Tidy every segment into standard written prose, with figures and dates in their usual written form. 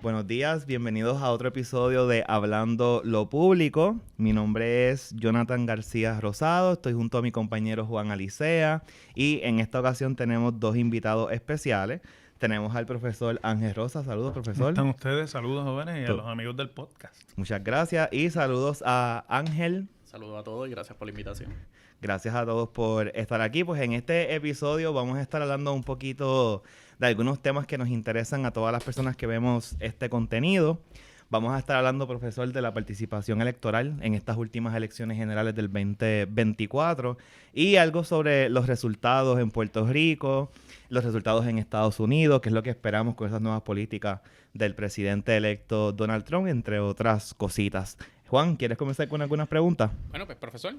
Buenos días, bienvenidos a otro episodio de Hablando lo Público. Mi nombre es Jonathan García Rosado, estoy junto a mi compañero Juan Alicea y en esta ocasión tenemos dos invitados especiales. Tenemos al profesor Ángel Rosa. Saludos, ¿Cómo profesor. están ustedes? Saludos, jóvenes, y a los amigos del podcast. Muchas gracias y saludos a Ángel. Saludos a todos y gracias por la invitación. Gracias a todos por estar aquí. Pues en este episodio vamos a estar hablando un poquito de algunos temas que nos interesan a todas las personas que vemos este contenido. Vamos a estar hablando, profesor, de la participación electoral en estas últimas elecciones generales del 2024 y algo sobre los resultados en Puerto Rico, los resultados en Estados Unidos, qué es lo que esperamos con esas nuevas políticas del presidente electo Donald Trump, entre otras cositas. Juan, ¿quieres comenzar con algunas preguntas? Bueno, pues profesor,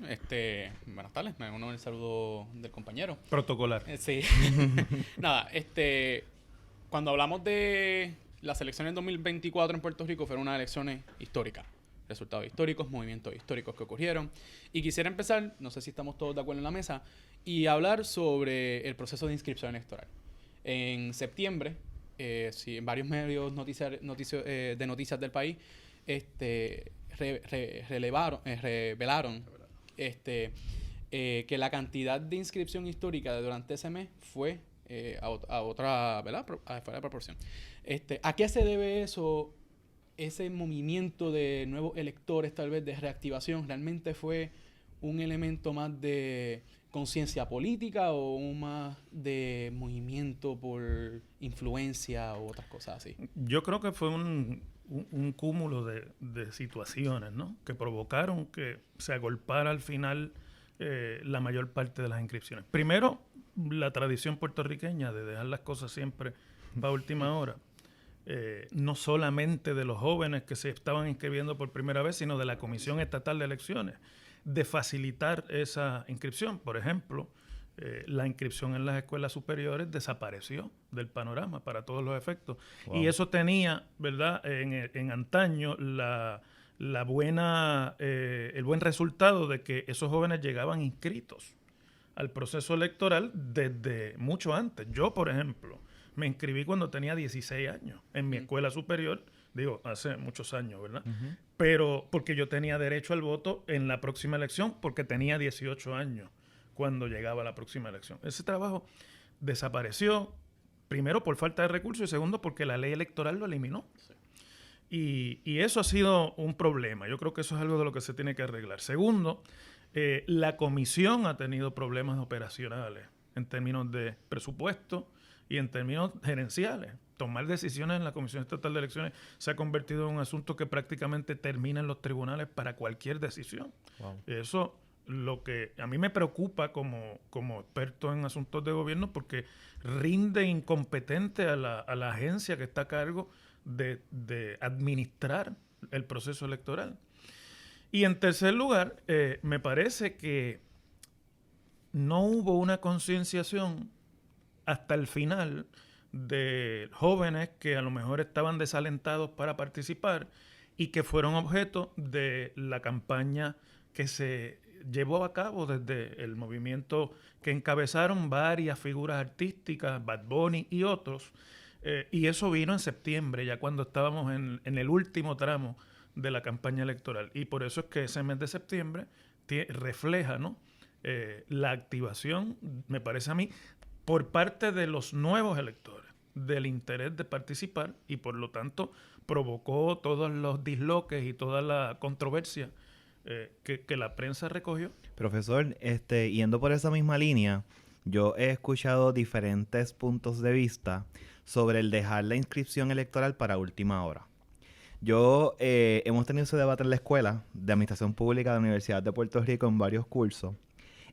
buenas tardes, me uno el saludo del compañero. Protocolar. Sí. Nada, cuando hablamos de las elecciones 2024 en Puerto Rico, fueron unas elecciones históricas. Resultados históricos, movimientos históricos que ocurrieron. Y quisiera empezar, no sé si estamos todos de acuerdo en la mesa, y hablar sobre el proceso de inscripción electoral. En septiembre, en varios medios de noticias del país, revelaron que la cantidad de inscripción histórica durante ese mes fue a otra, ¿verdad? Fuera de proporción. ¿A qué se debe eso? Ese movimiento de nuevos electores, tal vez de reactivación, ¿realmente fue un elemento más de conciencia política o más de movimiento por influencia o otras cosas así? Yo creo que fue un cúmulo de situaciones, ¿no?, que provocaron que se agolpara al final la mayor parte de las inscripciones. Primero, la tradición puertorriqueña de dejar las cosas siempre para última hora. No solamente de los jóvenes que se estaban inscribiendo por primera vez, sino de la Comisión Estatal de Elecciones, de facilitar esa inscripción. Por ejemplo, la inscripción en las escuelas superiores desapareció del panorama para todos los efectos. Wow. Y eso tenía, ¿verdad?, en antaño el buen resultado de que esos jóvenes llegaban inscritos al proceso electoral desde mucho antes. Yo, por ejemplo, me inscribí cuando tenía 16 años en mi escuela superior, digo, hace muchos años, ¿verdad? Uh-huh. Pero porque yo tenía derecho al voto en la próxima elección porque tenía 18 años cuando llegaba la próxima elección. Ese trabajo desapareció, primero por falta de recursos y segundo porque la ley electoral lo eliminó. Sí. Y eso ha sido un problema. Yo creo que eso es algo de lo que se tiene que arreglar. Segundo, la comisión ha tenido problemas operacionales en términos de presupuesto y en términos gerenciales. Tomar decisiones en la Comisión Estatal de Elecciones se ha convertido en un asunto que prácticamente termina en los tribunales para cualquier decisión. Wow. Eso lo que a mí me preocupa como experto en asuntos de gobierno porque rinde incompetente a la agencia que está a cargo de administrar el proceso electoral. Y en tercer lugar, me parece que no hubo una concienciación hasta el final de jóvenes que a lo mejor estaban desalentados para participar y que fueron objeto de la campaña que se llevó a cabo desde el movimiento que encabezaron varias figuras artísticas, Bad Bunny y otros, y eso vino en septiembre, ya cuando estábamos en el último tramo de la campaña electoral. Y por eso es que ese mes de septiembre refleja, ¿no?, la activación, me parece a mí, por parte de los nuevos electores, del interés de participar y por lo tanto provocó todos los disloques y toda la controversia que la prensa recogió. Profesor, yendo por esa misma línea, yo he escuchado diferentes puntos de vista sobre el dejar la inscripción electoral para última hora. Hemos tenido ese debate en la escuela de Administración Pública de la Universidad de Puerto Rico en varios cursos.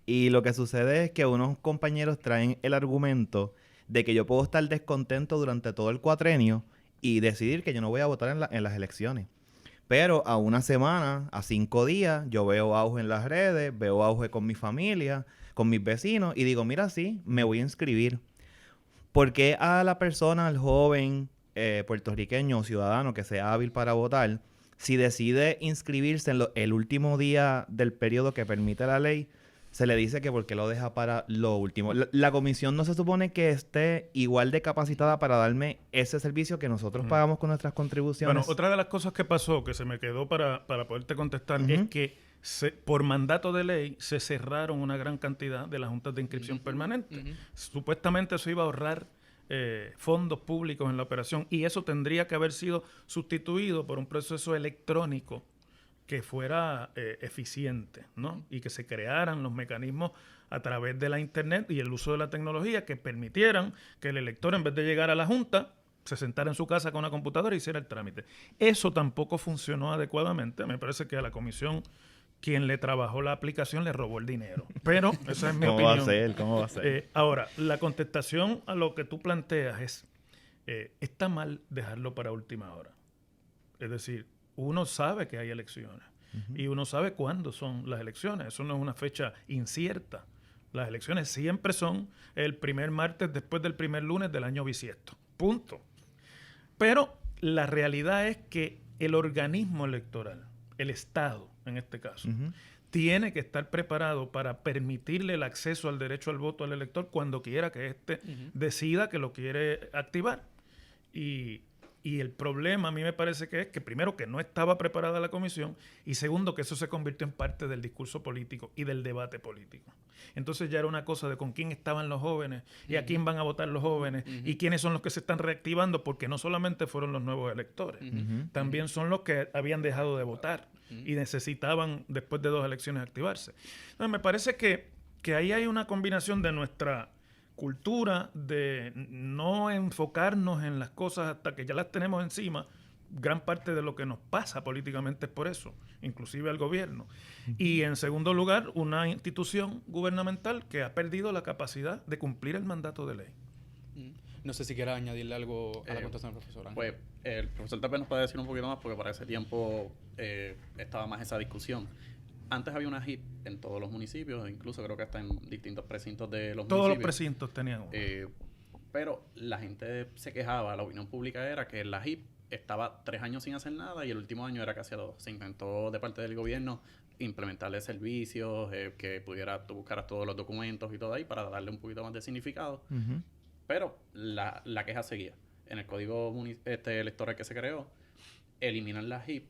Y lo que sucede es que unos compañeros traen el argumento de que yo puedo estar descontento durante todo el cuatrenio y decidir que yo no voy a votar en las elecciones. Pero a una semana, a 5 días, yo veo auge en las redes, veo auge con mi familia, con mis vecinos y digo, mira, sí, me voy a inscribir. ¿Por qué a la persona, al joven puertorriqueño o ciudadano que sea hábil para votar, si decide inscribirse en el último día del periodo que permite la ley, se le dice que porque lo deja para lo último. La comisión no se supone que esté igual de capacitada para darme ese servicio que nosotros pagamos con nuestras contribuciones. Bueno, otra de las cosas que pasó, que se me quedó para poderte contestar, es que por mandato de ley se cerraron una gran cantidad de las juntas de inscripción permanente. Supuestamente eso iba a ahorrar fondos públicos en la operación y eso tendría que haber sido sustituido por un proceso electrónico que fuera eficiente, ¿no? Y que se crearan los mecanismos a través de la internet y el uso de la tecnología que permitieran que el elector, en vez de llegar a la junta, se sentara en su casa con una computadora y hiciera el trámite. Eso tampoco funcionó adecuadamente. Me parece que a la comisión, quien le trabajó la aplicación, le robó el dinero. Pero esa es mi opinión. ¿Cómo va a ser? Ahora, la contestación a lo que tú planteas es, está mal dejarlo para última hora. Es decir, uno sabe que hay elecciones y uno sabe cuándo son las elecciones. Eso no es una fecha incierta. Las elecciones siempre son el primer martes después del primer lunes del año bisiesto. Punto. Pero la realidad es que el organismo electoral, el Estado en este caso, tiene que estar preparado para permitirle el acceso al derecho al voto al elector cuando quiera que éste decida que lo quiere activar. Y el problema a mí me parece que es que primero que no estaba preparada la comisión y segundo que eso se convirtió en parte del discurso político y del debate político. Entonces ya era una cosa de con quién estaban los jóvenes y a quién van a votar los jóvenes y quiénes son los que se están reactivando, porque no solamente fueron los nuevos electores, también son los que habían dejado de votar y necesitaban después de 2 elecciones activarse. Entonces me parece que ahí hay una combinación de nuestra cultura de no enfocarnos en las cosas hasta que ya las tenemos encima. Gran parte de lo que nos pasa políticamente es por eso, inclusive al gobierno. Y en segundo lugar, una institución gubernamental que ha perdido la capacidad de cumplir el mandato de ley. No sé si quiera añadirle algo a la contestación del profesor Ángel. Pues el profesor tal vez nos puede decir un poquito más porque para ese tiempo estaba más esa discusión. Antes había una HIP en todos los municipios, incluso creo que hasta en distintos precintos de los municipios. Todos los precintos tenían uno. Pero la gente se quejaba, la opinión pública era que la HIP estaba 3 años sin hacer nada y el último año era casi a 2. Se intentó de parte del gobierno implementarle servicios, que tú buscaras todos los documentos y todo ahí para darle un poquito más de significado. Pero la queja seguía. En el código electoral que se creó, eliminan la HIP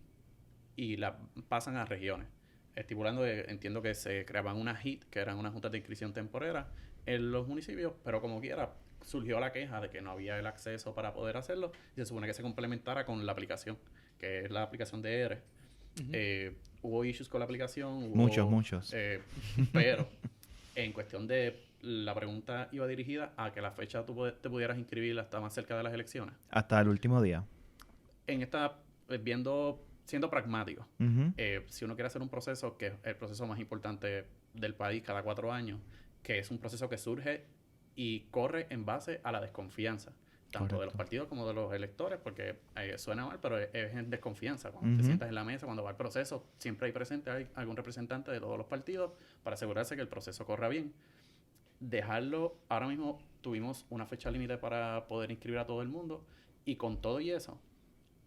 y la pasan a regiones. Estipulando, entiendo que se creaban unas HIT, que eran unas juntas de inscripción temporera en los municipios, pero como quiera, surgió la queja de que no había el acceso para poder hacerlo y se supone que se complementara con la aplicación, que es la aplicación de ERE. Hubo issues con la aplicación. Muchos. Pero en cuestión de la pregunta iba dirigida a que la fecha tú te pudieras inscribir hasta más cerca de las elecciones. Hasta el último día. En esta, siendo pragmático, si uno quiere hacer un proceso que es el proceso más importante del país cada 4 años, que es un proceso que surge y corre en base a la desconfianza, tanto de los partidos como de los electores, porque suena mal, pero es en desconfianza. Cuando te sientas en la mesa, cuando va el proceso, siempre hay algún representante de todos los partidos para asegurarse que el proceso corra bien. Dejarlo, ahora mismo tuvimos una fecha límite para poder inscribir a todo el mundo y con todo y eso,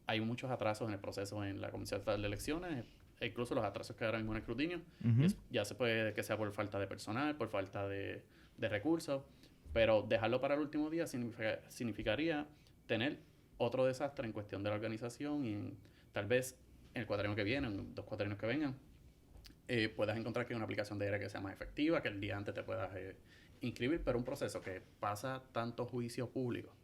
hay muchos atrasos en el proceso en la Comisión Estatal de Elecciones, e incluso los atrasos que hay ahora mismo en el escrutinio. Ya se puede que sea por falta de personal, por falta de recursos, pero dejarlo para el último día significaría tener otro desastre en cuestión de la organización y tal vez en el cuatrienio que viene, en 2 cuatrienios que vengan, puedas encontrar que hay una aplicación de ERE que sea más efectiva, que el día antes te puedas inscribir, pero un proceso que pasa tanto juicio público.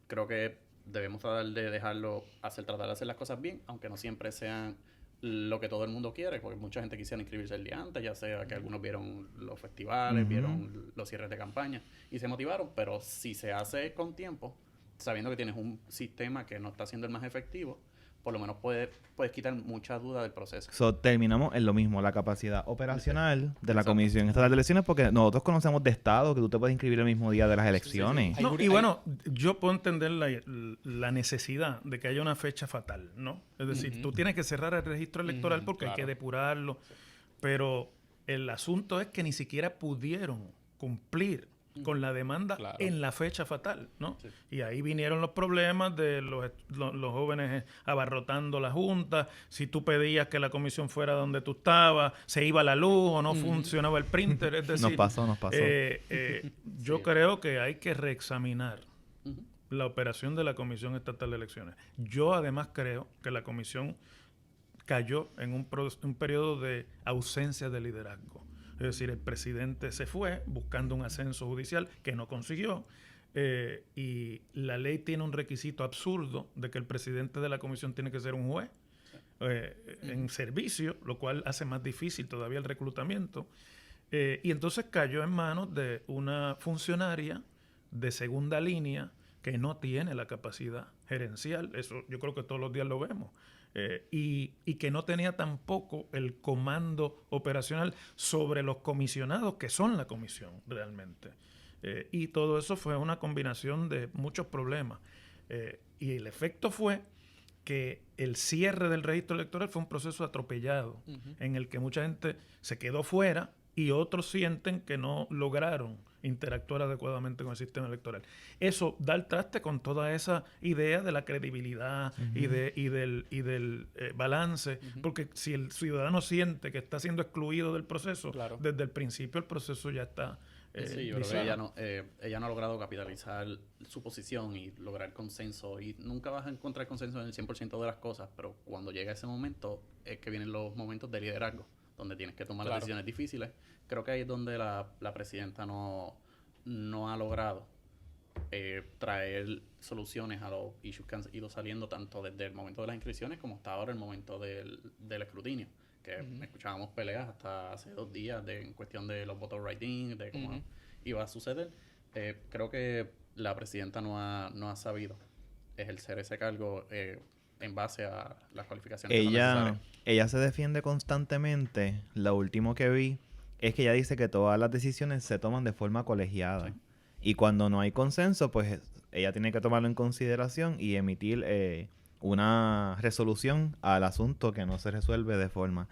Creo que debemos tratar de tratar de hacer las cosas bien, aunque no siempre sean lo que todo el mundo quiere, porque mucha gente quisiera inscribirse el día antes, ya sea que algunos vieron los festivales, vieron los cierres de campaña y se motivaron, pero si se hace con tiempo, sabiendo que tienes un sistema que no está siendo el más efectivo, por lo menos puedes quitar mucha duda del proceso. Terminamos en lo mismo, la capacidad operacional de la Comisión Estatal de Elecciones, porque nosotros conocemos de estado que tú te puedes inscribir el mismo día de las elecciones. No, y bueno, yo puedo entender la necesidad de que haya una fecha fatal, ¿no? Es decir, tú tienes que cerrar el registro electoral porque hay que depurarlo, pero el asunto es que ni siquiera pudieron cumplir con la demanda en la fecha fatal, ¿no? Sí. Y ahí vinieron los problemas de los jóvenes abarrotando la Junta. Si tú pedías que la comisión fuera donde tú estabas, se iba la luz o no funcionaba el printer. Es decir, nos pasó. Yo creo que hay que reexaminar la operación de la Comisión Estatal de Elecciones. Yo además creo que la comisión cayó en un periodo de ausencia de liderazgo. Es decir, el presidente se fue buscando un ascenso judicial que no consiguió, y la ley tiene un requisito absurdo de que el presidente de la comisión tiene que ser un juez en servicio, lo cual hace más difícil todavía el reclutamiento. Y entonces cayó en manos de una funcionaria de segunda línea que no tiene la capacidad gerencial. Eso yo creo que todos los días lo vemos. Y que no tenía tampoco el comando operacional sobre los comisionados, que son la comisión realmente. Y todo eso fue una combinación de muchos problemas. Y el efecto fue que el cierre del registro electoral fue un proceso atropellado, en el que mucha gente se quedó fuera y otros sienten que no lograron interactuar adecuadamente con el sistema electoral. Eso da el traste con toda esa idea de la credibilidad y del balance, porque si el ciudadano siente que está siendo excluido del proceso, desde el principio el proceso ya está sí, yo creo que ella no ha logrado capitalizar su posición y lograr consenso, y nunca vas a encontrar consenso en el 100% de las cosas, pero cuando llega ese momento es que vienen los momentos de liderazgo, donde tienes que tomar las decisiones difíciles. Creo que ahí es donde la presidenta no ha logrado traer soluciones a los issues que han ido saliendo tanto desde el momento de las inscripciones como hasta ahora el momento del escrutinio, que escuchábamos peleas hasta hace 2 días en cuestión de los voter writing, de cómo iba a suceder. Creo que la presidenta no ha sabido ejercer ese cargo en base a las cualificaciones que son necesarias. Ella se defiende constantemente. Lo último que vi es que ella dice que todas las decisiones se toman de forma colegiada. Sí. Y cuando no hay consenso, pues ella tiene que tomarlo en consideración y emitir una resolución al asunto que no se resuelve de forma.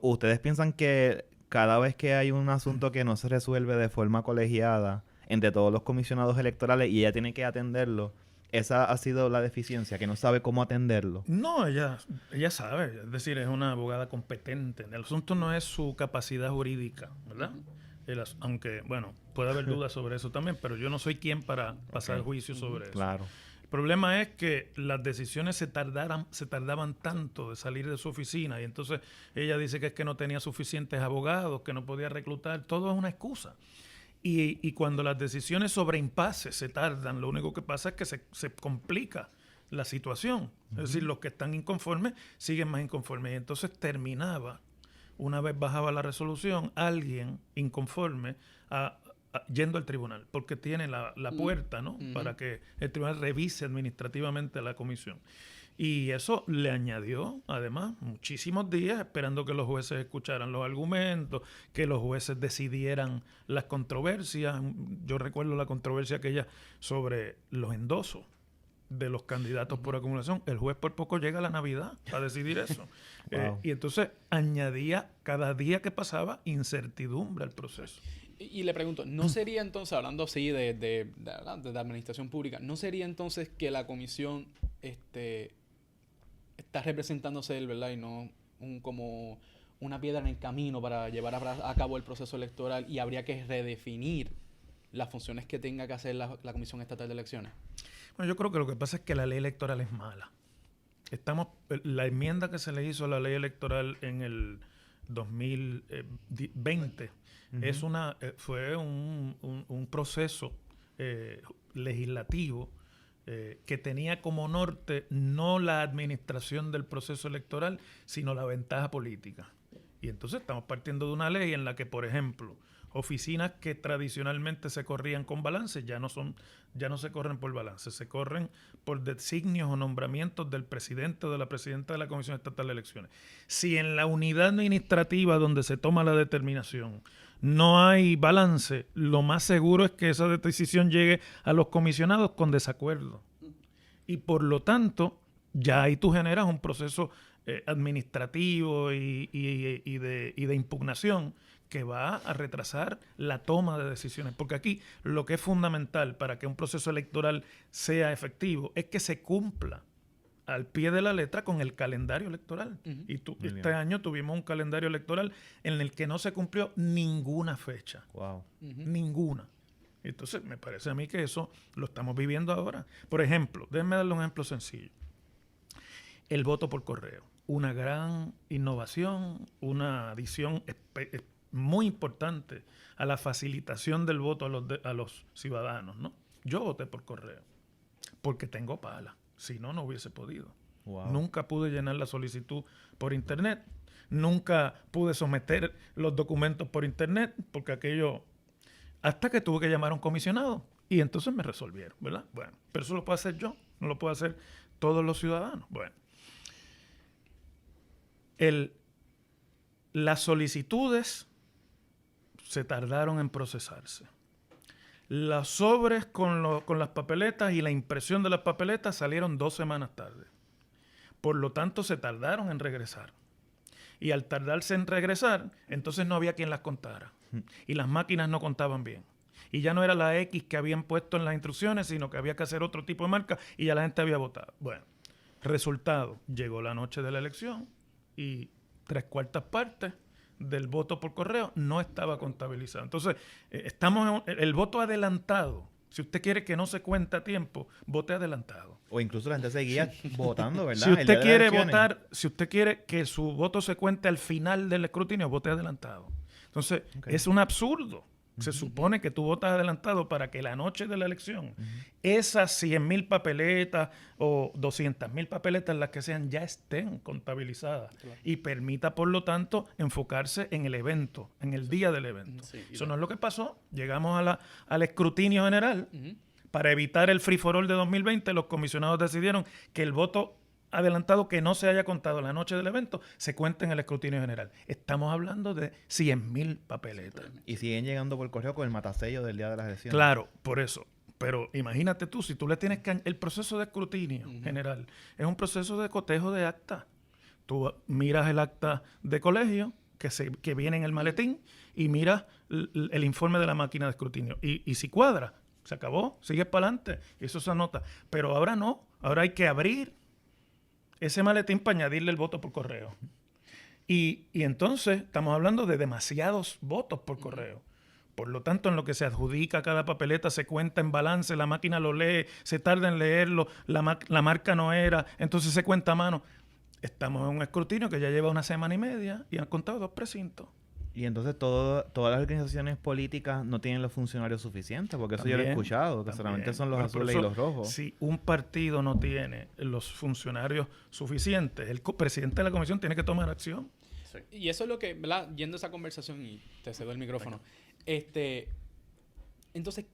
¿Ustedes piensan que cada vez que hay un asunto que no se resuelve de forma colegiada entre todos los comisionados electorales y ella tiene que atenderlo, esa ha sido la deficiencia, que no sabe cómo atenderlo? No, ella sabe, es decir, es una abogada competente. El asunto no es su capacidad jurídica, ¿verdad? Aunque, bueno, puede haber dudas sobre eso también, pero yo no soy quien para pasar juicio sobre eso. Claro. El problema es que las decisiones se tardaban tanto de salir de su oficina, y entonces ella dice que es que no tenía suficientes abogados, que no podía reclutar. Todo es una excusa. Y cuando las decisiones sobre impases se tardan, lo único que pasa es que se complica la situación. Es decir, los que están inconformes siguen más inconformes. Y entonces terminaba, una vez bajaba la resolución, alguien inconforme yendo al tribunal, porque tiene la puerta, ¿no? Para que el tribunal revise administrativamente a la comisión. Y eso le añadió, además, muchísimos días esperando que los jueces escucharan los argumentos, que los jueces decidieran las controversias. Yo recuerdo la controversia aquella sobre los endosos de los candidatos por acumulación. El juez por poco llega a la Navidad a decidir eso. Wow. Y entonces añadía cada día que pasaba incertidumbre al proceso. Y le pregunto, ¿no sería entonces, hablando así de administración pública, ¿no sería entonces que la comisión está representándose él, ¿verdad? Y no como una piedra en el camino para llevar a cabo el proceso electoral, y habría que redefinir las funciones que tenga que hacer la Comisión Estatal de Elecciones? Bueno, yo creo que lo que pasa es que la ley electoral es mala. La enmienda que se le hizo a la ley electoral en el 2020 fue un proceso legislativo que tenía como norte no la administración del proceso electoral, sino la ventaja política. Y entonces estamos partiendo de una ley en la que, por ejemplo, oficinas que tradicionalmente se corrían con balance ya no se corren por balance, se corren por designios o nombramientos del presidente o de la presidenta de la Comisión Estatal de Elecciones. Si en la unidad administrativa donde se toma la determinación no hay balance, lo más seguro es que esa decisión llegue a los comisionados con desacuerdo. Y por lo tanto, ya ahí tú generas un proceso administrativo y de impugnación que va a retrasar la toma de decisiones. Porque aquí lo que es fundamental para que un proceso electoral sea efectivo es que se cumpla al pie de la letra con el calendario electoral. Y este año tuvimos un calendario electoral en el que no se cumplió ninguna fecha. Wow. Ninguna. Entonces, me parece a mí que eso lo estamos viviendo ahora. Por ejemplo, déjenme darle un ejemplo sencillo. El voto por correo. Una gran innovación, una adición muy importante a la facilitación del voto a los ciudadanos, ¿no? Yo voté por correo porque tengo pala. Si no, no hubiese podido. Wow. Nunca pude llenar la solicitud por internet. Nunca pude someter los documentos por internet porque aquello... Hasta que tuve que llamar a un comisionado y entonces me resolvieron, ¿verdad? Bueno, pero eso lo puedo hacer yo, no lo puedo hacer todos los ciudadanos. Bueno, las solicitudes se tardaron en procesarse. Los sobres con las papeletas y la impresión de las papeletas salieron 2 semanas tarde. Por lo tanto, se tardaron en regresar. Y al tardarse en regresar, entonces no había quien las contara. Y las máquinas no contaban bien. Y ya no era la X que habían puesto en las instrucciones, sino que había que hacer otro tipo de marca y ya la gente había votado. Bueno, resultado, llegó la noche de la elección y 3/4 partes del voto por correo no estaba contabilizado. Entonces, estamos en el voto adelantado. Si usted quiere que no se cuente a tiempo, vote adelantado. O incluso la gente seguía votando, ¿verdad? Si El día usted de quiere las elecciones. votar, si usted quiere que su voto se cuente al final del escrutinio, vote adelantado. Entonces, es un absurdo. Se supone que tú votas adelantado para que la noche de la elección, esas 100,000 papeletas o 200,000 papeletas, las que sean, ya estén contabilizadas. Claro. Y permita, por lo tanto, enfocarse en el evento, en el día del evento. Sí, eso no es lo que pasó. Llegamos al escrutinio general. Para evitar el free for all de 2020, los comisionados decidieron que el voto adelantado que no se haya contado la noche del evento se cuenta en el escrutinio general. Estamos hablando de 100,000 papeletas. Y siguen llegando por correo con el matasello del día de las elecciones. Claro, por eso. Pero imagínate tú, si tú le tienes que... El proceso de escrutinio general es un proceso de cotejo de acta. Tú miras el acta de colegio que viene en el maletín y miras el informe de la máquina de escrutinio. Y si cuadra, se acabó, sigues para adelante. Eso se anota. Pero ahora no. Ahora hay que abrir ese maletín para añadirle el voto por correo. Y entonces estamos hablando de demasiados votos por correo. Por lo tanto, en lo que se adjudica cada papeleta se cuenta en balance, la máquina lo lee, se tarda en leerlo, la marca no era, entonces se cuenta a mano. Estamos en un escrutinio que ya lleva 1 semana y media y han contado 2 precintos. Y entonces todas las organizaciones políticas no tienen los funcionarios suficientes, porque eso yo lo he escuchado, que solamente son los azules y los rojos. Si un partido no tiene los funcionarios suficientes, el presidente de la comisión tiene que tomar acción. Sí. Y eso es lo que, ¿verdad? Yendo a esa conversación, y te cedo el micrófono. Entonces,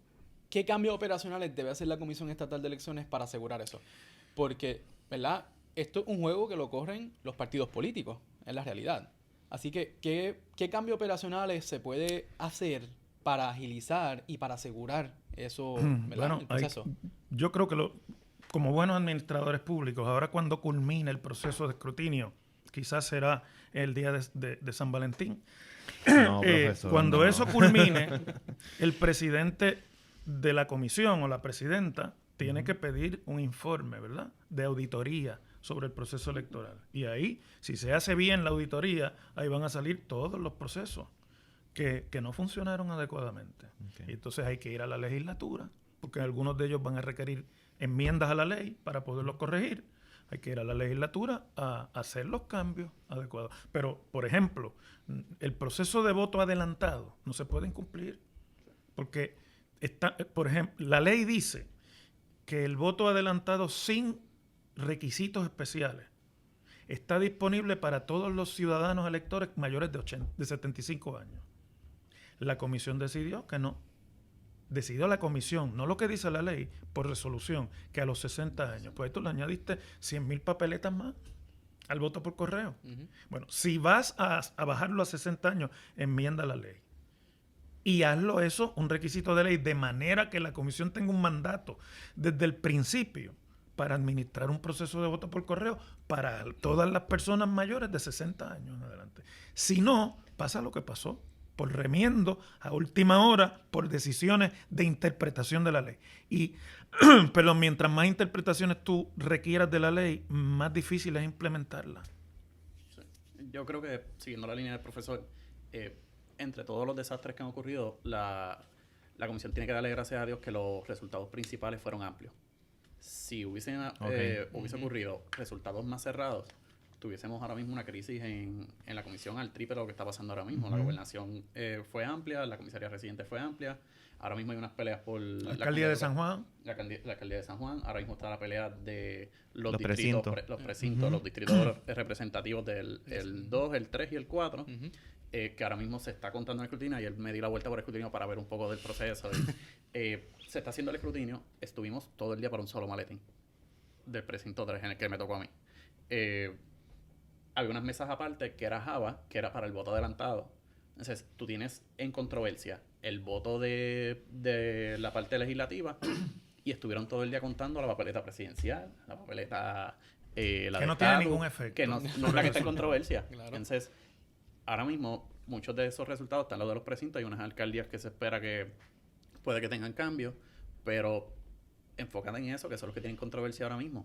¿qué cambios operacionales debe hacer la Comisión Estatal de Elecciones para asegurar eso? Porque, ¿verdad? Esto es un juego que lo corren los partidos políticos, es la realidad. Así que, ¿qué cambios operacionales se puede hacer para agilizar y para asegurar eso, ¿verdad? Bueno, el proceso? Yo creo que como buenos administradores públicos, ahora cuando culmine el proceso de escrutinio, quizás será el día de San Valentín. No, profesor, cuando no. eso culmine, el presidente de la comisión o la presidenta tiene que pedir un informe, ¿verdad?, de auditoría sobre el proceso electoral. Y ahí, si se hace bien la auditoría, ahí van a salir todos los procesos que no funcionaron adecuadamente. Okay. Y entonces hay que ir a la legislatura, porque algunos de ellos van a requerir enmiendas a la ley para poderlos corregir. Hay que ir a la legislatura a hacer los cambios adecuados. Pero, por ejemplo, el proceso de voto adelantado no se puede incumplir, porque por ejemplo, la ley dice que el voto adelantado sin requisitos especiales está disponible para todos los ciudadanos electores mayores de 75 años. La comisión decidió que no. Decidió la comisión, no lo que dice la ley, por resolución, que a los 60 años. Pues tú le añadiste 100,000 papeletas más al voto por correo. Bueno, si vas a bajarlo a 60 años, enmienda la ley. Y hazlo eso un requisito de ley, de manera que la comisión tenga un mandato desde el principio para administrar un proceso de voto por correo para todas las personas mayores de 60 años en adelante. Si no, pasa lo que pasó por remiendo a última hora, por decisiones de interpretación de la ley. Pero mientras más interpretaciones tú requieras de la ley, más difícil es implementarla. Sí. Yo creo que, siguiendo la línea del profesor, entre todos los desastres que han ocurrido, la comisión tiene que darle gracias a Dios que los resultados principales fueron amplios. Si hubiese ocurrido resultados más cerrados, tuviésemos ahora mismo una crisis en la comisión al triple de lo que está pasando ahora mismo. La gobernación fue amplia, la comisaría residente fue amplia. Ahora mismo hay unas peleas por la alcaldía de San Juan. La alcaldía de San Juan. Ahora mismo está la pelea de los precintos. Los distritos representativos del 2, el 3 y el 4. Que ahora mismo se está contando el escrutinio. Ayer me di la vuelta por el escrutinio para ver un poco del proceso. Se está haciendo el escrutinio. Estuvimos todo el día para un solo maletín del precinto 3 en el que me tocó a mí. Había unas mesas aparte que era Java, que era para el voto adelantado. Entonces, tú tienes en controversia el voto de la parte legislativa y estuvieron todo el día contando la papeleta presidencial, la papeleta... la que de no tiene Estado, ningún efecto. Que no es la que está en controversia. Claro. Entonces, ahora mismo, muchos de esos resultados están los de los precintos. Hay unas alcaldías que se espera que puede que tengan cambios, pero enfócate en eso, que son los que tienen controversia ahora mismo.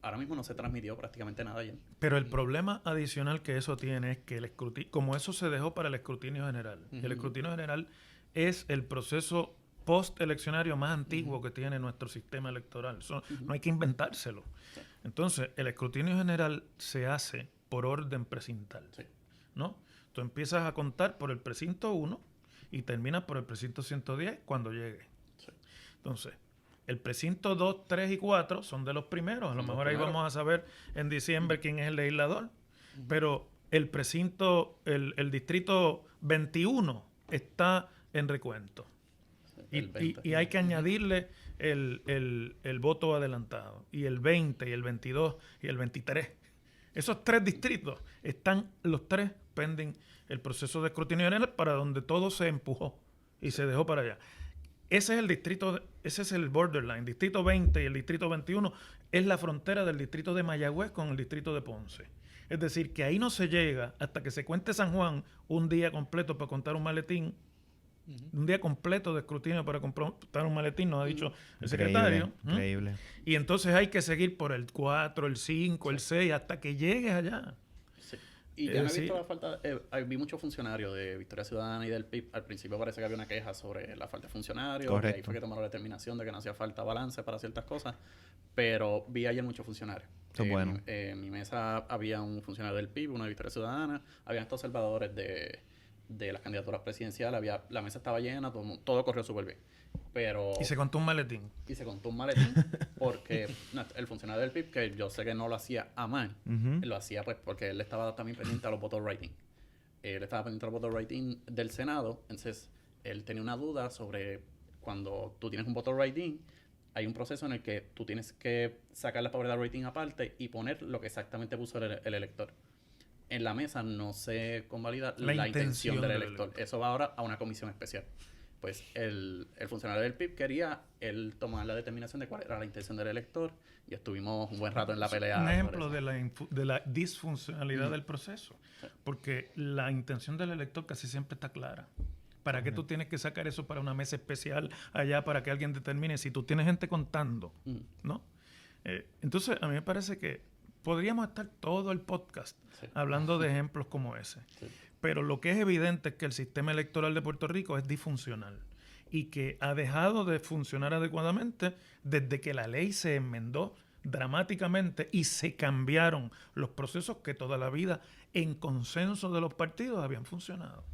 Ahora mismo no se transmitió prácticamente nada ayer. Pero el problema adicional que eso tiene es que el escrutinio, como eso se dejó para el escrutinio general, el escrutinio general es el proceso posteleccionario más antiguo que tiene nuestro sistema electoral. Eso no hay que inventárselo. Sí. Entonces, el escrutinio general se hace por orden precintal, Sí. ¿no? Tú empiezas a contar por el precinto 1 y terminas por el precinto 110 cuando llegue. Sí. Entonces, el precinto 2, 3 y 4 son de los primeros. A lo mejor ahí vamos a saber en diciembre quién es el legislador. Pero el precinto, el distrito 21 está en recuento. Y hay que añadirle el voto adelantado. Y el 20, y el 22, y el 23. Esos 3 distritos están los 3 pending el proceso de escrutinio general para donde todo se empujó y se dejó para allá. Ese es el distrito, ese es el borderline. Distrito 20 y el distrito 21 es la frontera del distrito de Mayagüez con el distrito de Ponce. Es decir, que ahí no se llega hasta que se cuente San Juan un día completo para contar un maletín. Un día completo de escrutinio para contar un maletín, nos ha dicho el secretario. Increíble. Y entonces hay que seguir por el 4, el 5, el 6, hasta que llegues allá. Sí. Y ya me he visto la falta, vi muchos funcionarios de Victoria Ciudadana y del PIB. Al principio parece que había una queja sobre la falta de funcionarios. Correcto. Ahí fue que tomaron la determinación de que no hacía falta balance para ciertas cosas. Pero vi ayer muchos funcionarios. Eso es bueno. En mi mesa había un funcionario del PIB, uno de Victoria Ciudadana. Habían estos observadores de las candidaturas presidenciales. La mesa estaba llena, todo corrió súper bien. Pero... Y se contó un maletín. Y se contó un maletín porque el funcionario del PIB, que yo sé que no lo hacía a mal, lo hacía pues porque él estaba también pendiente a los votos writing. Él estaba pendiente a los votos writing del Senado, entonces él tenía una duda sobre cuando tú tienes un voto writing, hay un proceso en el que tú tienes que sacar la papeleta writing aparte y poner lo que exactamente puso el elector. En la mesa no se convalida la intención del elector. Eso va ahora a una comisión especial. Pues el funcionario del PIB quería él tomar la determinación de cuál era la intención del elector y estuvimos un buen rato en la pelea. Un ejemplo de la disfuncionalidad del proceso. Sí. Porque la intención del elector casi siempre está clara. ¿Para qué tú tienes que sacar eso para una mesa especial allá para que alguien determine si tú tienes gente contando? ¿No? Entonces, a mí me parece que podríamos estar todo el podcast hablando de ejemplos como ese. Sí. Pero lo que es evidente es que el sistema electoral de Puerto Rico es disfuncional y que ha dejado de funcionar adecuadamente desde que la ley se enmendó dramáticamente y se cambiaron los procesos que toda la vida en consenso de los partidos habían funcionado.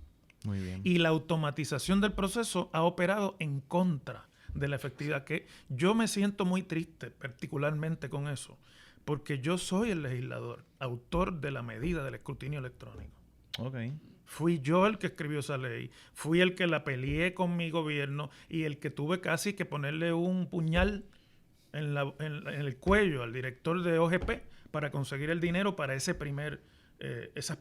Muy bien. Y la automatización del proceso ha operado en contra de la efectividad, que yo me siento muy triste particularmente con eso, porque yo soy el legislador, autor de la medida del escrutinio electrónico. Okay. Fui yo el que escribió esa ley, fui el que la peleé con mi gobierno y el que tuve casi que ponerle un puñal en el cuello al director de OGP para conseguir el dinero para esas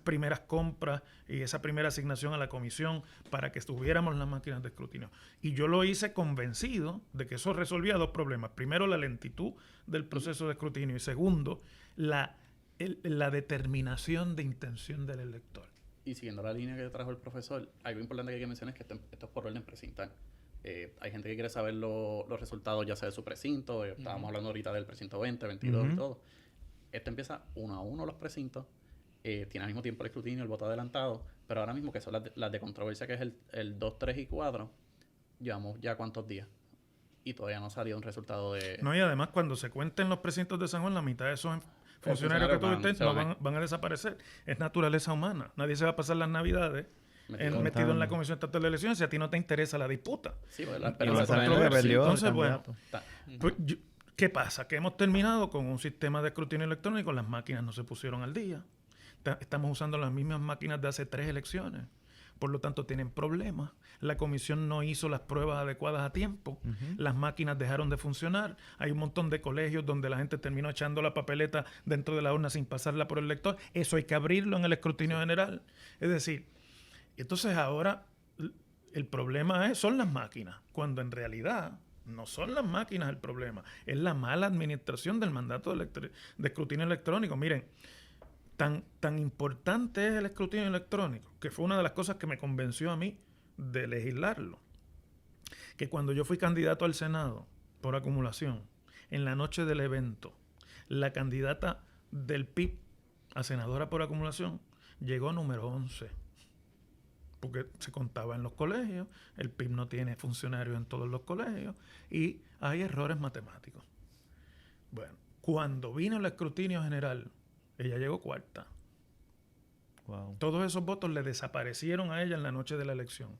primeras compras y esa primera asignación a la comisión para que tuviéramos las máquinas de escrutinio. Y yo lo hice convencido de que eso resolvía 2 problemas. Primero, la lentitud del proceso de escrutinio y segundo, la determinación de intención del elector. y siguiendo la línea que trajo el profesor, algo importante que hay que mencionar es que esto es por orden precintal. Hay gente que quiere saber los resultados ya sea de su precinto, estábamos hablando ahorita del precinto 20, 22 y todo. Esto empieza uno a uno los precintos, tiene al mismo tiempo el escrutinio, el voto adelantado, pero ahora mismo que son las de controversia, que es el 2, 3 y 4, llevamos ya cuántos días y todavía no ha salido un resultado de... No, y además cuando se cuenten los precintos de San Juan, la mitad de esos funcionarios que tuviste van a desaparecer. Es naturaleza humana. Nadie se va a pasar las navidades metido en la Comisión Estatal de Elecciones si a ti no te interesa la disputa. Sí, ¿verdad? Entonces, bueno, pues, ¿qué pasa? Que hemos terminado con un sistema de escrutinio electrónico, las máquinas no se pusieron al día. Estamos usando las mismas máquinas de hace 3 elecciones. Por lo tanto, tienen problemas. La comisión no hizo las pruebas adecuadas a tiempo. Las máquinas dejaron de funcionar. Hay un montón de colegios donde la gente terminó echando la papeleta dentro de la urna sin pasarla por el lector. Eso hay que abrirlo en el escrutinio general. Es decir, entonces ahora el problema son las máquinas, cuando en realidad no son las máquinas el problema. Es la mala administración del mandato de escrutinio electrónico. Miren, tan importante es el escrutinio electrónico, que fue una de las cosas que me convenció a mí de legislarlo, que cuando yo fui candidato al Senado por acumulación, en la noche del evento, la candidata del PIB a senadora por acumulación llegó número 11, porque se contaba en los colegios, el PIB no tiene funcionarios en todos los colegios y hay errores matemáticos. Bueno, cuando vino el escrutinio general, ella llegó cuarta. Wow. Todos esos votos le desaparecieron a ella en la noche de la elección.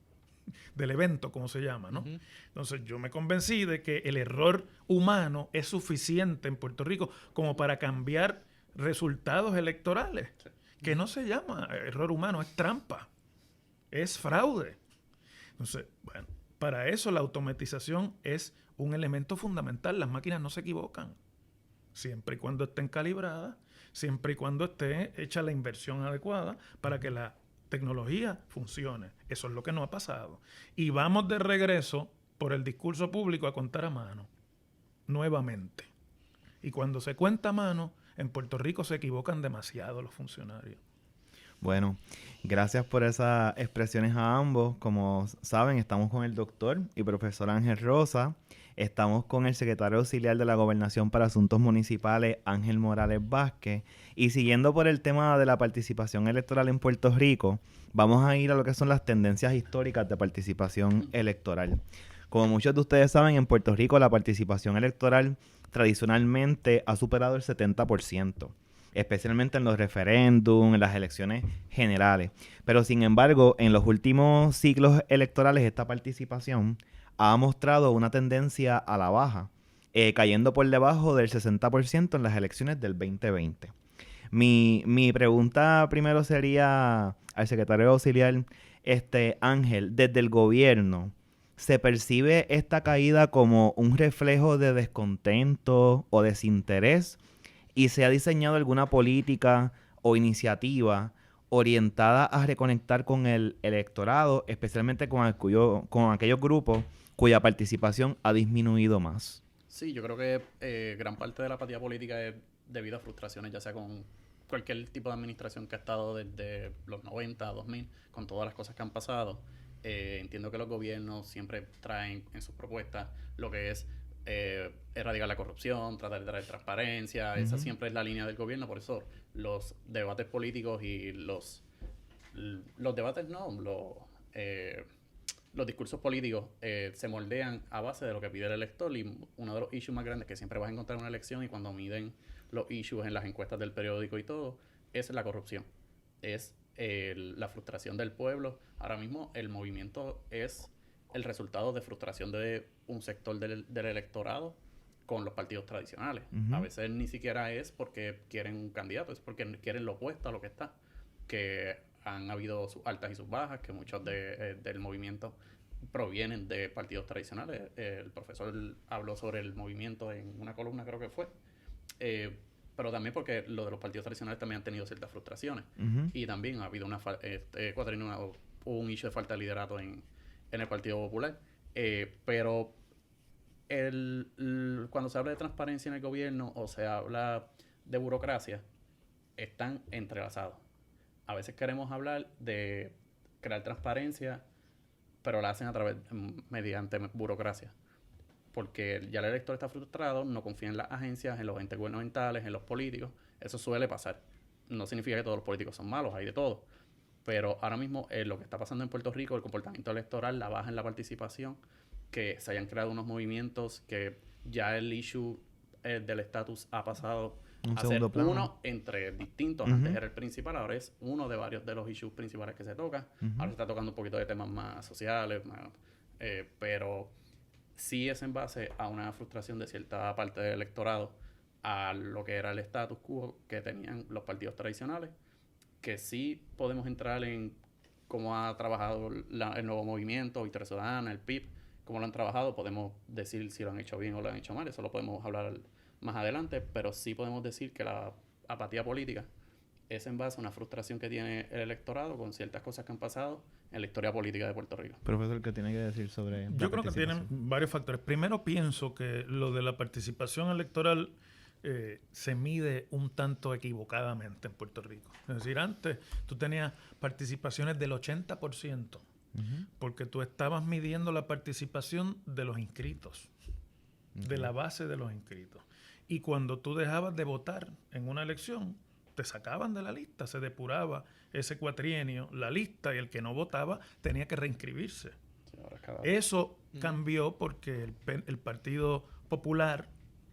Del evento, como se llama, ¿no? Entonces, yo me convencí de que el error humano es suficiente en Puerto Rico como para cambiar resultados electorales. Sí. Que no se llama error humano, es trampa. Es fraude. Entonces, bueno, para eso la automatización es un elemento fundamental. Las máquinas no se equivocan. Siempre y cuando estén calibradas, siempre y cuando esté hecha la inversión adecuada para que la tecnología funcione. Eso es lo que no ha pasado. Y vamos de regreso por el discurso público a contar a mano. Nuevamente. Y cuando se cuenta a mano, en Puerto Rico se equivocan demasiado los funcionarios. Bueno, gracias por esas expresiones a ambos. Como saben, estamos con el doctor y profesor Ángel Rosa. Estamos con el secretario auxiliar de la Gobernación para Asuntos Municipales, Ángel Morales Vázquez. Y siguiendo por el tema de la participación electoral en Puerto Rico, vamos a ir a lo que son las tendencias históricas de participación electoral. Como muchos de ustedes saben, en Puerto Rico la participación electoral tradicionalmente ha superado el 70%. Especialmente en los referéndums, en las elecciones generales. Pero sin embargo, en los últimos ciclos electorales esta participación ha mostrado una tendencia a la baja, cayendo por debajo del 60% en las elecciones del 2020. Mi pregunta primero sería al secretario auxiliar, Ángel, desde el gobierno, ¿se percibe esta caída como un reflejo de descontento o desinterés? ¿Y se ha diseñado alguna política o iniciativa orientada a reconectar con el electorado, especialmente con aquellos grupos cuya participación ha disminuido más? Sí, yo creo que gran parte de la apatía política es debido a frustraciones, ya sea con cualquier tipo de administración que ha estado desde los 90, 2000, con todas las cosas que han pasado. Entiendo que los gobiernos siempre traen en sus propuestas lo que es erradicar la corrupción, tratar de traer transparencia. Esa siempre es la línea del gobierno. Por eso los debates políticos y los debates los discursos políticos se moldean a base de lo que pide el elector. Y uno de los issues más grandes que siempre vas a encontrar en una elección, y cuando miden los issues en las encuestas del periódico y todo, es la corrupción, es la frustración del pueblo. Ahora mismo el movimiento es el resultado de frustración de un sector del electorado con los partidos tradicionales. A veces ni siquiera es porque quieren un candidato, es porque quieren lo opuesto a lo que está. Que han habido sus altas y sus bajas, que muchos del movimiento provienen de partidos tradicionales. El profesor habló sobre el movimiento en una columna, creo que fue. Pero también porque lo de los partidos tradicionales también han tenido ciertas frustraciones. Y también ha habido un issue de falta de liderato en el Partido Popular. Pero cuando se habla de transparencia en el gobierno o se habla de burocracia, están entrelazados. a veces queremos hablar de crear transparencia, pero la hacen mediante burocracia. Porque ya el elector está frustrado, no confía en las agencias, en los entes gubernamentales, en los políticos. Eso suele pasar. No significa que todos los políticos son malos, hay de todo. Pero ahora mismo lo que está pasando en Puerto Rico, el comportamiento electoral, la baja en la participación, que se hayan creado unos movimientos que ya el issue del estatus ha pasado a ser uno entre distintos. Antes era el principal, ahora es uno de varios de los issues principales que se toca. Ahora se está tocando un poquito de temas más sociales, pero sí es en base a una frustración de cierta parte del electorado a lo que era el status quo que tenían los partidos tradicionales, que sí podemos entrar en cómo ha trabajado el nuevo movimiento, Victoria Ciudadana, el PIB, cómo lo han trabajado. Podemos decir si lo han hecho bien o lo han hecho mal, eso lo podemos hablar más adelante, pero sí podemos decir que la apatía política es en base a una frustración que tiene el electorado con ciertas cosas que han pasado en la historia política de Puerto Rico. Profesor, ¿qué tiene que decir sobre Yo creo que tienen varios factores. Primero, pienso que lo de la participación electoral se mide un tanto equivocadamente en Puerto Rico. Es decir, antes tú tenías participaciones del 80%, porque tú estabas midiendo la participación de los inscritos, de la base de los inscritos. Y cuando tú dejabas de votar en una elección, te sacaban de la lista, se depuraba ese cuatrienio, la lista, y el que no votaba tenía que reinscribirse. Sí, eso cambió porque el Partido Popular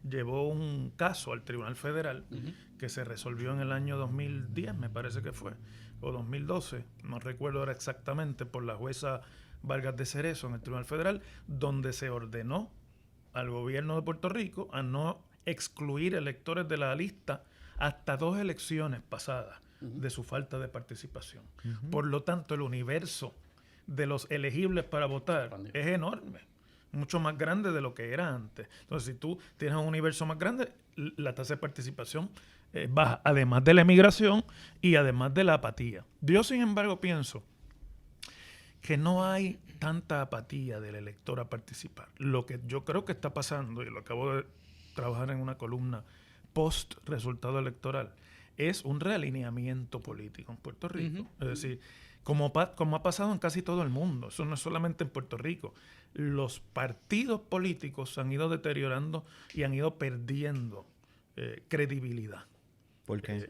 llevó un caso al Tribunal Federal que se resolvió en el año 2010, me parece que fue, o 2012, no recuerdo ahora exactamente, por la jueza Vargas de Cerezo en el Tribunal Federal, donde se ordenó al gobierno de Puerto Rico a no excluir electores de la lista hasta 2 elecciones pasadas de su falta de participación. Por lo tanto, el universo de los elegibles para votar es enorme, mucho más grande de lo que era antes. Entonces, si tú tienes un universo más grande, la tasa de participación baja, además de la emigración y además de la apatía. Yo, sin embargo, pienso que no hay tanta apatía del elector a participar. Lo que yo creo que está pasando, y lo acabo de trabajar en una columna post resultado electoral, es un realineamiento político en Puerto Rico. Es decir, como ha pasado en casi todo el mundo, eso no es solamente en Puerto Rico. Los partidos políticos se han ido deteriorando y han ido perdiendo credibilidad. ¿Por qué?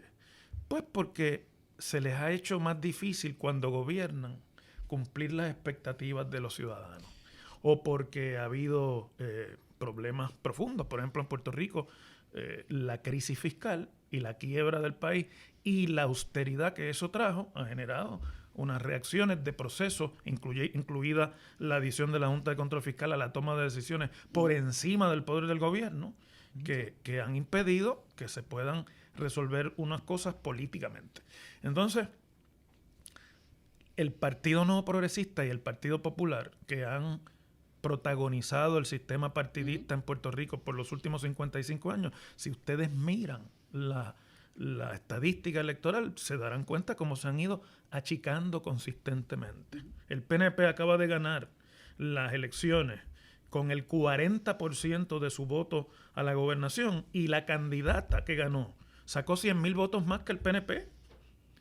Pues porque se les ha hecho más difícil cuando gobiernan cumplir las expectativas de los ciudadanos, o porque ha habido problemas profundos. Por ejemplo, en Puerto Rico, la crisis fiscal y la quiebra del país y la austeridad que eso trajo ha generado unas reacciones de procesos, incluida la adición de la Junta de Control Fiscal a la toma de decisiones por encima del poder del gobierno, que han impedido que se puedan resolver unas cosas políticamente. Entonces, el Partido Nuevo Progresista y el Partido Popular, que han protagonizado el sistema partidista en Puerto Rico por los últimos 55 años, si ustedes miran la estadística electoral, se darán cuenta cómo se han ido achicando consistentemente. El PNP acaba de ganar las elecciones con el 40% de su voto a la gobernación, y la candidata que ganó sacó 100,000 votos más que el PNP.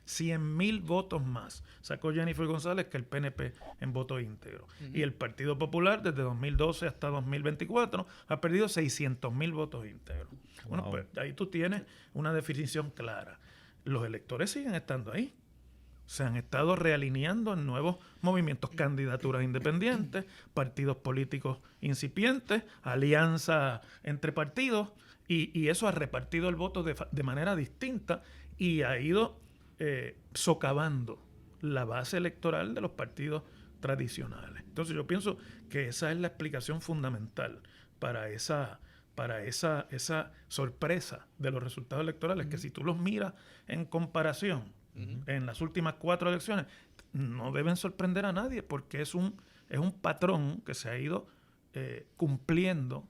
100,000 votos más sacó Jennifer González que el PNP en voto íntegro. Y el Partido Popular desde 2012 hasta 2024 ha perdido 600,000 votos íntegros. Wow. Bueno, pues ahí tú tienes una definición clara. Los electores siguen estando ahí. Se han estado realineando en nuevos movimientos, candidaturas independientes, partidos políticos incipientes, alianzas entre partidos, y eso ha repartido el voto de manera distinta y ha ido socavando la base electoral de los partidos tradicionales. Entonces yo pienso que esa es la explicación fundamental para esa sorpresa de los resultados electorales, que si tú los miras en comparación en las últimas 4 elecciones, no deben sorprender a nadie, porque es un patrón que se ha ido cumpliendo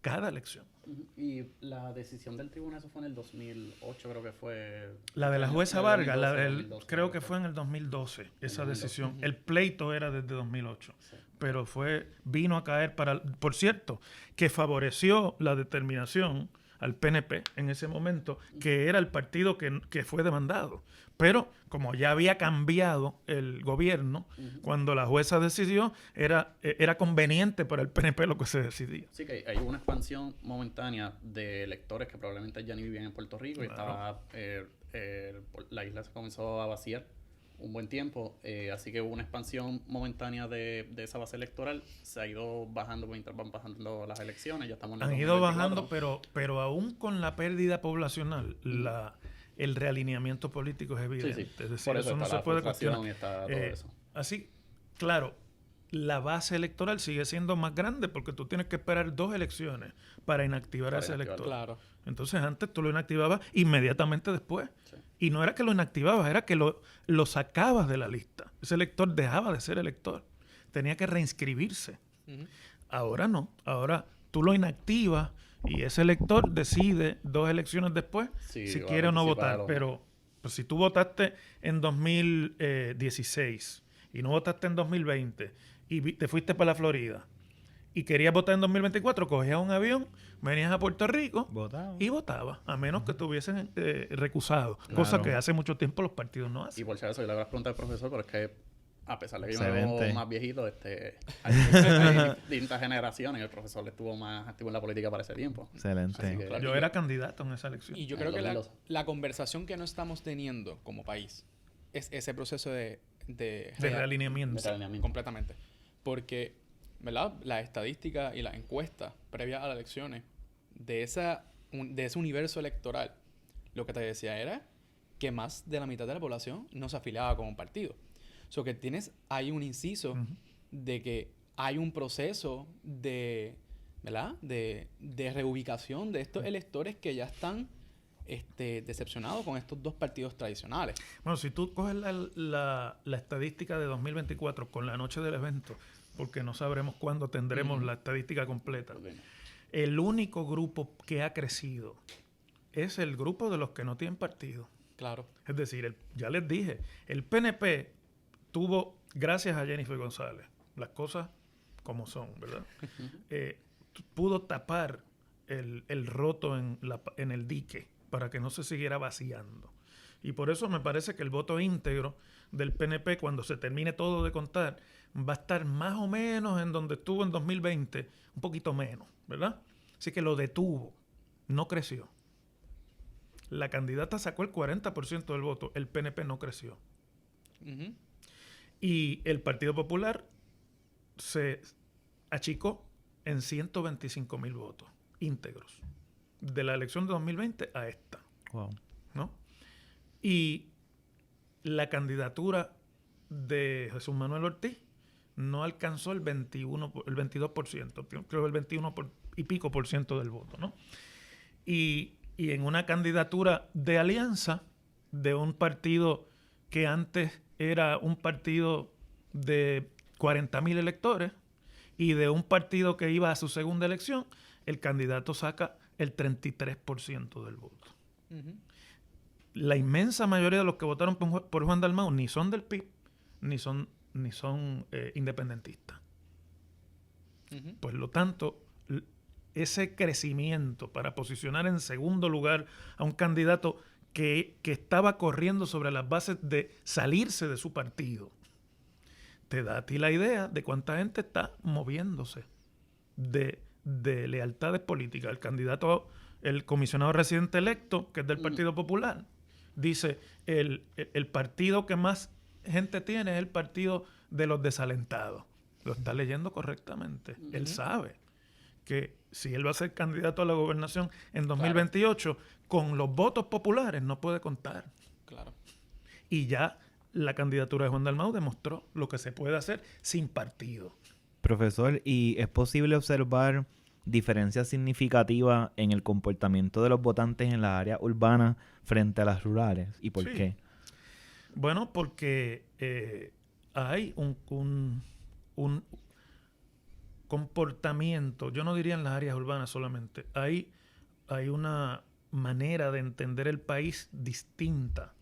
cada elección. Y la decisión del tribunal, eso fue en el 2008, creo que fue. La de la jueza Vargas, creo que fue en el 2012, esa decisión. El pleito era desde 2008, sí. Pero vino a caer por cierto, que favoreció la determinación al PNP en ese momento, que era el partido que fue demandado. Pero como ya había cambiado el gobierno, cuando la jueza decidió, era conveniente para el PNP lo que se decidía. Sí, que hay una expansión momentánea de electores que probablemente ya ni vivían en Puerto Rico, Claro. y la isla se comenzó a vaciar un buen tiempo, así que hubo una expansión momentánea de esa base electoral. Se ha ido bajando mientras van bajando las elecciones, ya estamos en el Han ido 2024. bajando, pero aún con la pérdida poblacional, el realineamiento político es evidente. Sí. Es decir, Por eso no está se la puede frustración cuestionar. y está todo eso. Así, claro, la base electoral sigue siendo más grande porque tú tienes que esperar 2 elecciones para inactivar a ese elector. Claro. Entonces antes tú lo inactivabas inmediatamente después. Sí. Y no era que lo inactivabas, era que lo sacabas de la lista. Ese elector dejaba de ser elector. Tenía que reinscribirse. Ujú. Ahora no. Ahora tú lo inactivas y ese elector decide 2 elecciones después Sí, si va a quiere o no participar votar. o no. Pero pues, si tú votaste en 2016 y no votaste en 2020 y te fuiste para la Florida y querías votar en 2024, cogías un avión, venías a Puerto Rico Votado. y votabas, a menos que te hubiesen recusado. Cosa Claro. que hace mucho tiempo los partidos no Y hacen. por si acaso, yo le hago las preguntas al profesor, pero es que a pesar de que yo me Excelente. veo más viejito, hay distintas generaciones y el profesor estuvo más activo en la política para ese tiempo. Excelente. Así que- Claro. Yo era candidato en esa elección. Y yo En creo que el la, 2012. la conversación que no estamos teniendo como país es ese proceso de De realineamiento. De alineamiento. completamente. Porque, ¿verdad? La estadística y las encuestas previas a las elecciones de ese universo electoral, lo que te decía era que más de la mitad de la población no se afiliaba con un partido. O sea, que tienes ahí un inciso de que hay un proceso de, ¿verdad? De reubicación de estos electores que ya están decepcionados con estos 2 partidos tradicionales. Bueno, si tú coges la estadística de 2024 con la noche del evento, porque no sabremos cuándo tendremos la estadística completa, Ok. el único grupo que ha crecido es el grupo de los que no tienen partido. Claro. Es decir, ya les dije, el PNP tuvo, gracias a Jennifer González, las cosas como son, ¿verdad? Pudo tapar el roto en el dique para que no se siguiera vaciando. Y por eso me parece que el voto íntegro del PNP, cuando se termine todo de contar, va a estar más o menos en donde estuvo en 2020, un poquito menos, ¿verdad? Así que lo detuvo, no creció. La candidata sacó el 40% del voto, el PNP no creció. Ujú. Y el Partido Popular se achicó en 125,000 votos íntegros de la elección de 2020 a esta, Wow. ¿no? Y la candidatura de Jesús Manuel Ortiz no alcanzó el 22%, creo el 21 y pico por ciento del voto, ¿no? Y en una candidatura de alianza de un partido que antes era un partido de 40,000 electores y de un partido que iba a su segunda elección, el candidato saca el 33% del voto. Ujú. La inmensa mayoría de los que votaron por Juan Dalmau ni son del PIB, ni son independentistas. Ujú. Por lo tanto, ese crecimiento para posicionar en segundo lugar a un candidato que estaba corriendo sobre las bases de salirse de su partido, te da a ti la idea de cuánta gente está moviéndose de lealtades políticas. El candidato, el comisionado residente electo, que es del Partido Popular, dice, el partido que más gente tiene es el partido de los desalentados. Lo está leyendo correctamente. Él sabe que si él va a ser candidato a la gobernación en 2028, con los votos populares no puede contar. Claro. Y ya la candidatura de Juan Dalmau demostró lo que se puede hacer sin partido. Profesor, ¿y es posible observar diferencias significativas en el comportamiento de los votantes en las áreas urbanas frente a las rurales? ¿Y por Sí. qué? Bueno, porque hay un comportamiento, yo no diría en las áreas urbanas solamente, hay una manera de entender el país distinta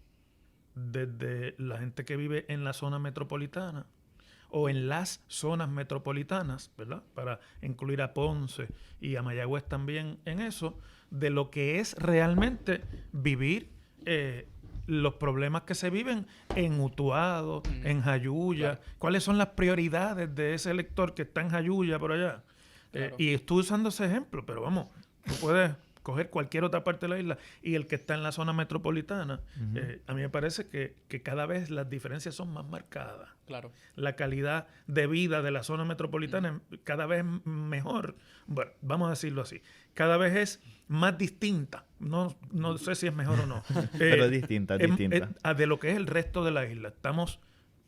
desde la gente que vive en la zona metropolitana o en las zonas metropolitanas, ¿verdad? Para incluir a Ponce y a Mayagüez también en eso, de lo que es realmente vivir los problemas que se viven en Utuado, en Jayuya, claro. cuáles son las prioridades de ese elector que está en Jayuya por allá. Claro. Y estoy usando ese ejemplo, pero vamos, tú puedes coger cualquier otra parte de la isla y el que está en la zona metropolitana, a mí me parece que cada vez las diferencias son más marcadas. Claro. La calidad de vida de la zona metropolitana es cada vez mejor. Bueno, vamos a decirlo así. Cada vez es más distinta. No sé si es mejor o no. Pero es distinta, es distinta. De lo que es el resto de la isla. Estamos,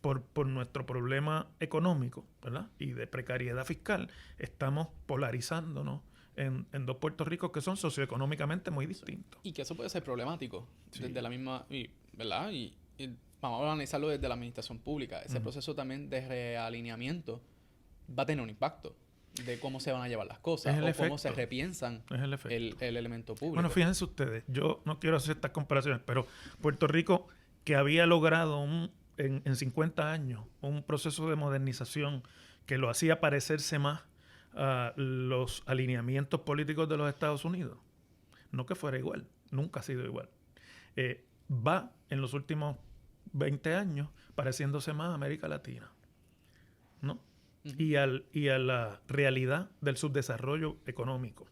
por nuestro problema económico, ¿verdad? Y de precariedad fiscal, estamos polarizándonos en dos Puerto Ricos que son socioeconómicamente muy distintos. Y que eso puede ser problemático Sí. desde la misma, ¿verdad? Y vamos a analizarlo desde la administración pública. Ese proceso también de realineamiento va a tener un impacto de cómo se van a llevar las cosas Es el o efecto. cómo se repiensan Es el efecto. el elemento público. Bueno, fíjense ustedes, yo no quiero hacer estas comparaciones, pero Puerto Rico, que había logrado en 50 años un proceso de modernización que lo hacía parecerse más a los alineamientos políticos de los Estados Unidos, no que fuera igual, nunca ha sido igual, va en los últimos 20 años pareciéndose más a América Latina, ¿no? Ujú. y a la realidad del subdesarrollo económico.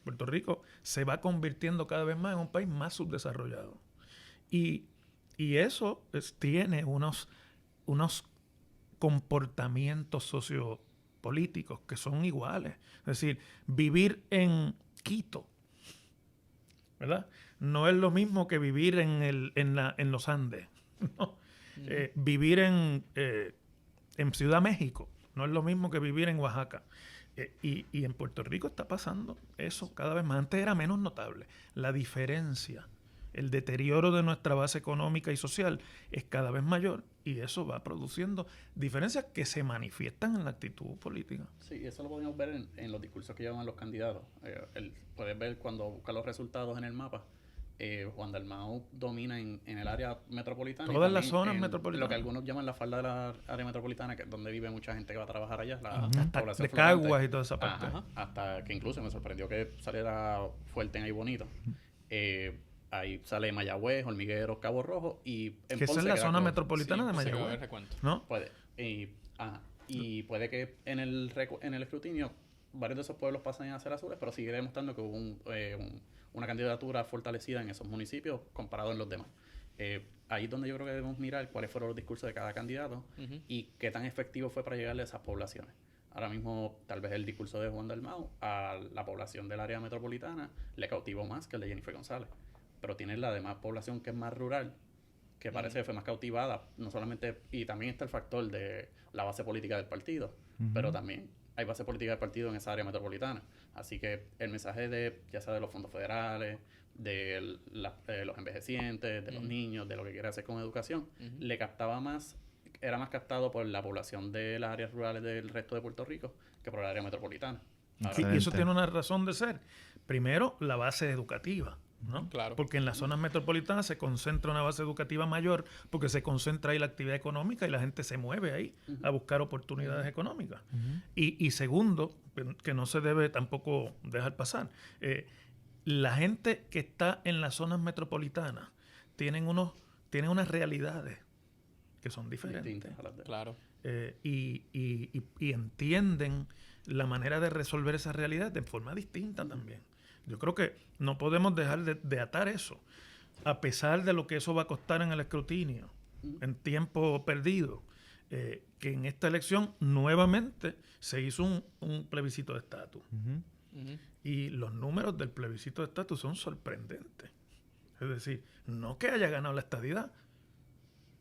Puerto Rico se va convirtiendo cada vez más en un país más subdesarrollado. Y eso tiene unos comportamientos sociopolíticos que son iguales. Es decir, vivir en Quito, ¿verdad? No es lo mismo que vivir en los Andes, ¿no? Vivir en Ciudad México no es lo mismo que vivir en Oaxaca. Y en Puerto Rico está pasando eso cada vez más. Antes era menos notable. La diferencia, el deterioro de nuestra base económica y social es cada vez mayor y eso va produciendo diferencias que se manifiestan en la actitud política. Sí, eso lo podemos ver en los discursos que llevan los candidatos. Puedes ver cuando buscan los resultados en el mapa. Juan Dalmau domina en el área metropolitana. Todas y las zonas en metropolitanas. Lo que algunos llaman la falda de la área metropolitana, que es donde vive mucha gente que va a trabajar allá. La Hasta población de flotante. Caguas y toda esa parte. Ajá, hasta que incluso me sorprendió que saliera fuerte en ahí bonito. Ahí sale Mayagüez, Hormigueros, Cabo Rojo y en Que esa es Ponce, la que era zona como- metropolitana de se quedó el Mayagüez, recuento. ¿no? Puede. Y puede que en el escrutinio varios de esos pueblos pasen a ser azules, pero sigue demostrando que hubo una candidatura fortalecida en esos municipios comparado en los demás. Ahí es donde yo creo que debemos mirar cuáles fueron los discursos de cada candidato Ujú. y qué tan efectivo fue para llegarle a esas poblaciones. Ahora mismo, tal vez el discurso de Juan Dalmau a la población del área metropolitana le cautivó más que el de Jennifer González. Pero tiene la demás población que es más rural, que parece que fue más cautivada, no solamente, y también está el factor de la base política del partido, pero también hay base política del partido en esa área metropolitana. Así que el mensaje ya sea de los fondos federales, de los envejecientes, de los niños, de lo que quiere hacer con educación, le captaba más, era más captado por la población de las áreas rurales del resto de Puerto Rico que por el área metropolitana. Ahora, Y eso Excelente. tiene una razón de ser. Primero, la base educativa, ¿no? Claro. Porque en las zonas metropolitanas se concentra una base educativa mayor porque se concentra ahí la actividad económica y la gente se mueve ahí a buscar oportunidades económicas. Y segundo, que no se debe tampoco dejar pasar, la gente que está en las zonas metropolitanas tienen unas realidades que son diferentes. distintas a las de- Claro. Y entienden la manera de resolver esa realidad de forma distinta también. Yo creo que no podemos dejar de atar eso, a pesar de lo que eso va a costar en el escrutinio, en tiempo perdido, que en esta elección nuevamente se hizo un plebiscito de estatus. Ujú. Y los números del plebiscito de estatus son sorprendentes. Es decir, no que haya ganado la estadidad,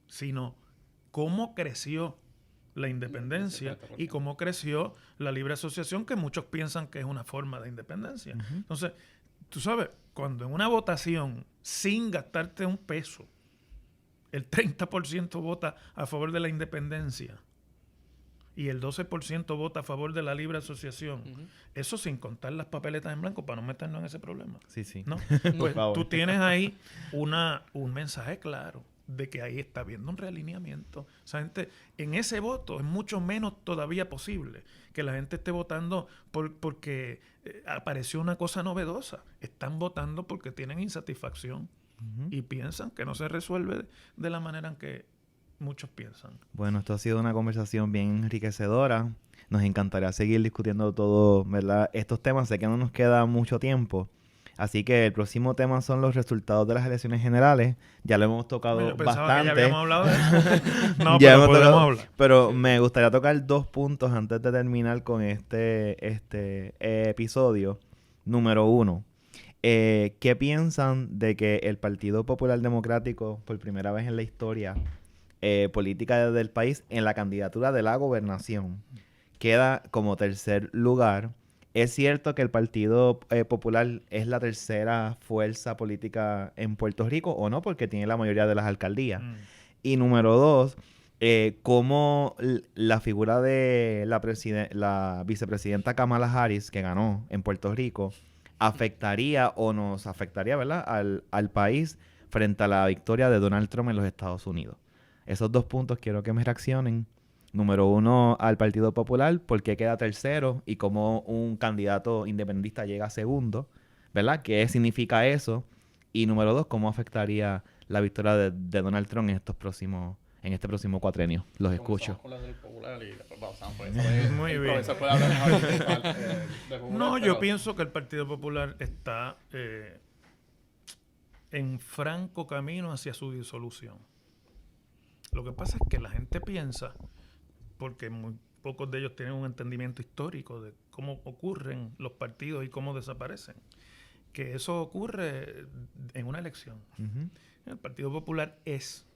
sino cómo creció la independencia y cómo creció la libre asociación, que muchos piensan que es una forma de independencia. Entonces, tú sabes, cuando en una votación, sin gastarte un peso, el 30% vota a favor de la independencia y el 12% vota a favor de la libre asociación, eso sin contar las papeletas en blanco para no meternos en ese problema. Sí, sí. ¿No? Por Pues favor. tú tienes ahí un mensaje claro de que ahí está habiendo un realineamiento. O sea, gente, en ese voto es mucho menos todavía posible que la gente esté votando porque apareció una cosa novedosa. Están votando porque tienen insatisfacción y piensan que no se resuelve de la manera en que muchos piensan. Bueno, esto ha sido una conversación bien enriquecedora. Nos encantaría seguir discutiendo todo, ¿verdad? Estos temas. Sé que no nos queda mucho tiempo. Así que el próximo tema son los resultados de las elecciones generales. Ya lo hemos tocado Yo pensaba bastante. que ya habíamos hablado de eso. No, Ya pero hemos podemos tocado, hablar. pero me gustaría tocar 2 puntos antes de terminar con este episodio. Número 1. ¿Qué piensan de que el Partido Popular Democrático, por primera vez en la historia política del país, en la candidatura de la gobernación, queda como tercer lugar? ¿Es cierto que el Partido Popular es la tercera fuerza política en Puerto Rico o no? Porque tiene la mayoría de las alcaldías. Y número 2, ¿cómo la figura de la vicepresidenta Kamala Harris, que ganó en Puerto Rico, afectaría o nos afectaría, ¿verdad?, al país frente a la victoria de Donald Trump en los Estados Unidos? Esos 2 puntos quiero que me reaccionen. Número 1, al Partido Popular, ¿por qué queda tercero? Y cómo un candidato independentista llega segundo, ¿verdad? ¿Qué significa eso? Y número 2, ¿cómo afectaría la victoria de Donald Trump en este próximo cuatrenio? Los escucho. Con la del Popular y después pasamos por eso. Muy bien. Profesor puede hablar mejor del Popular, No, pero yo pienso que el Partido Popular está en franco camino hacia su disolución. Lo que pasa es que la gente piensa, porque muy pocos de ellos tienen un entendimiento histórico de cómo ocurren los partidos y cómo desaparecen, que eso ocurre en una elección. El Partido Popular es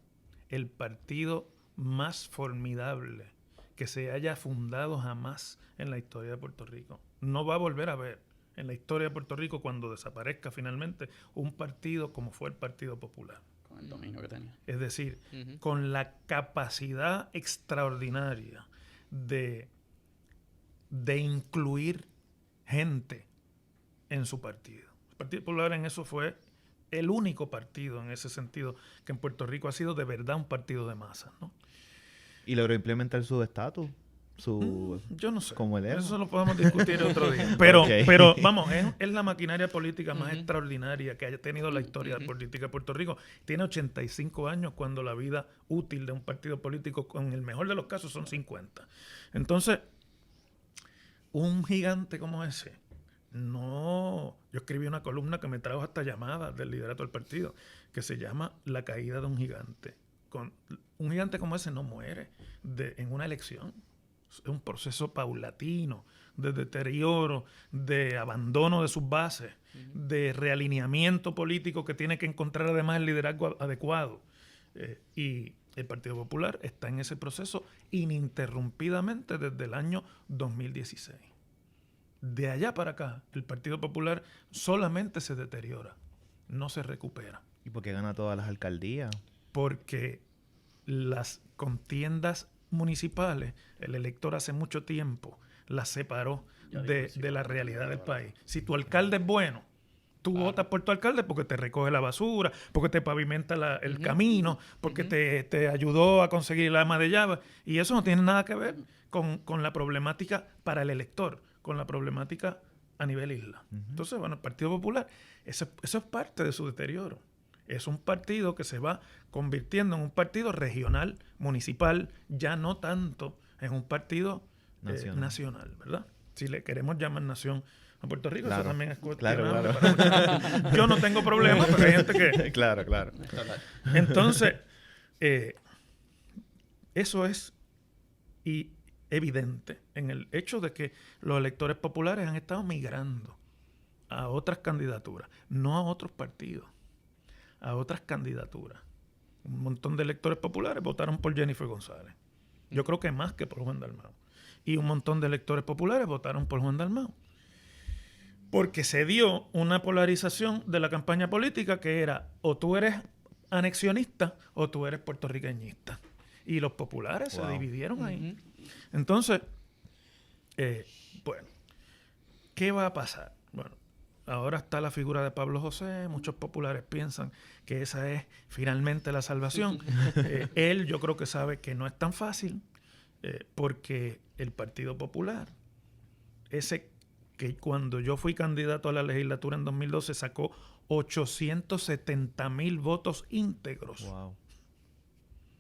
el partido más formidable que se haya fundado jamás en la historia de Puerto Rico. No va a volver a ver en la historia de Puerto Rico, cuando desaparezca finalmente, un partido como fue el Partido Popular. con el dominio que tenía. Es decir, con la capacidad extraordinaria de incluir gente en su partido. El Partido Popular en eso fue el único partido en ese sentido que en Puerto Rico ha sido de verdad un partido de masas, ¿no? ¿Y logró implementar su estatus? Yo no sé. Como el ERA. Eso lo podemos discutir otro día. Pero, Ok. pero vamos, es la maquinaria política más extraordinaria que haya tenido la historia política de Puerto Rico. Tiene 85 años cuando la vida útil de un partido político, en el mejor de los casos, son 50. Entonces, un gigante como ese, no... Yo escribí una columna que me trajo hasta llamadas del liderato del partido, que se llama La caída de un gigante. Un gigante como ese no muere en una elección. Es un proceso paulatino de deterioro, de abandono de sus bases, de realineamiento político que tiene que encontrar además el liderazgo adecuado. Y el Partido Popular está en ese proceso ininterrumpidamente desde el año 2016. De allá para acá, el Partido Popular solamente se deteriora, no se recupera. ¿Y por qué gana todas las alcaldías? Porque las contiendas municipales, el elector hace mucho tiempo las separó de la realidad del país. Si tu alcalde es bueno, tú votas por tu alcalde porque te recoge la basura, porque te pavimenta el camino, porque te ayudó a conseguir el ama de llaves. Y eso no tiene nada que ver con la problemática para el elector, con la problemática a nivel isla. Entonces, bueno, el Partido Popular, eso es parte de su deterioro. Es un partido que se va convirtiendo en un partido regional, municipal, ya no tanto en un partido nacional, ¿verdad? Si le queremos llamar nación a Puerto Rico, claro, eso también es cuestionable. Claro. Yo no tengo problema, pero hay gente que... Claro. Entonces, eso es evidente en el hecho de que los electores populares han estado migrando a otras candidaturas, no a otros partidos, a otras candidaturas. Un montón de electores populares votaron por Jennifer González. Yo creo que más que por Juan Dalmau. Y un montón de electores populares votaron por Juan Dalmau. Porque se dio una polarización de la campaña política que era o tú eres anexionista o tú eres puertorriqueñista. Y los populares se dividieron ahí. Entonces, bueno, ¿qué va a pasar? Bueno, ahora está la figura de Pablo José, muchos populares piensan que esa es finalmente la salvación. Él yo creo que sabe que no es tan fácil, porque el Partido Popular, ese que cuando yo fui candidato a la legislatura en 2012 sacó 870,000 votos íntegros. Wow.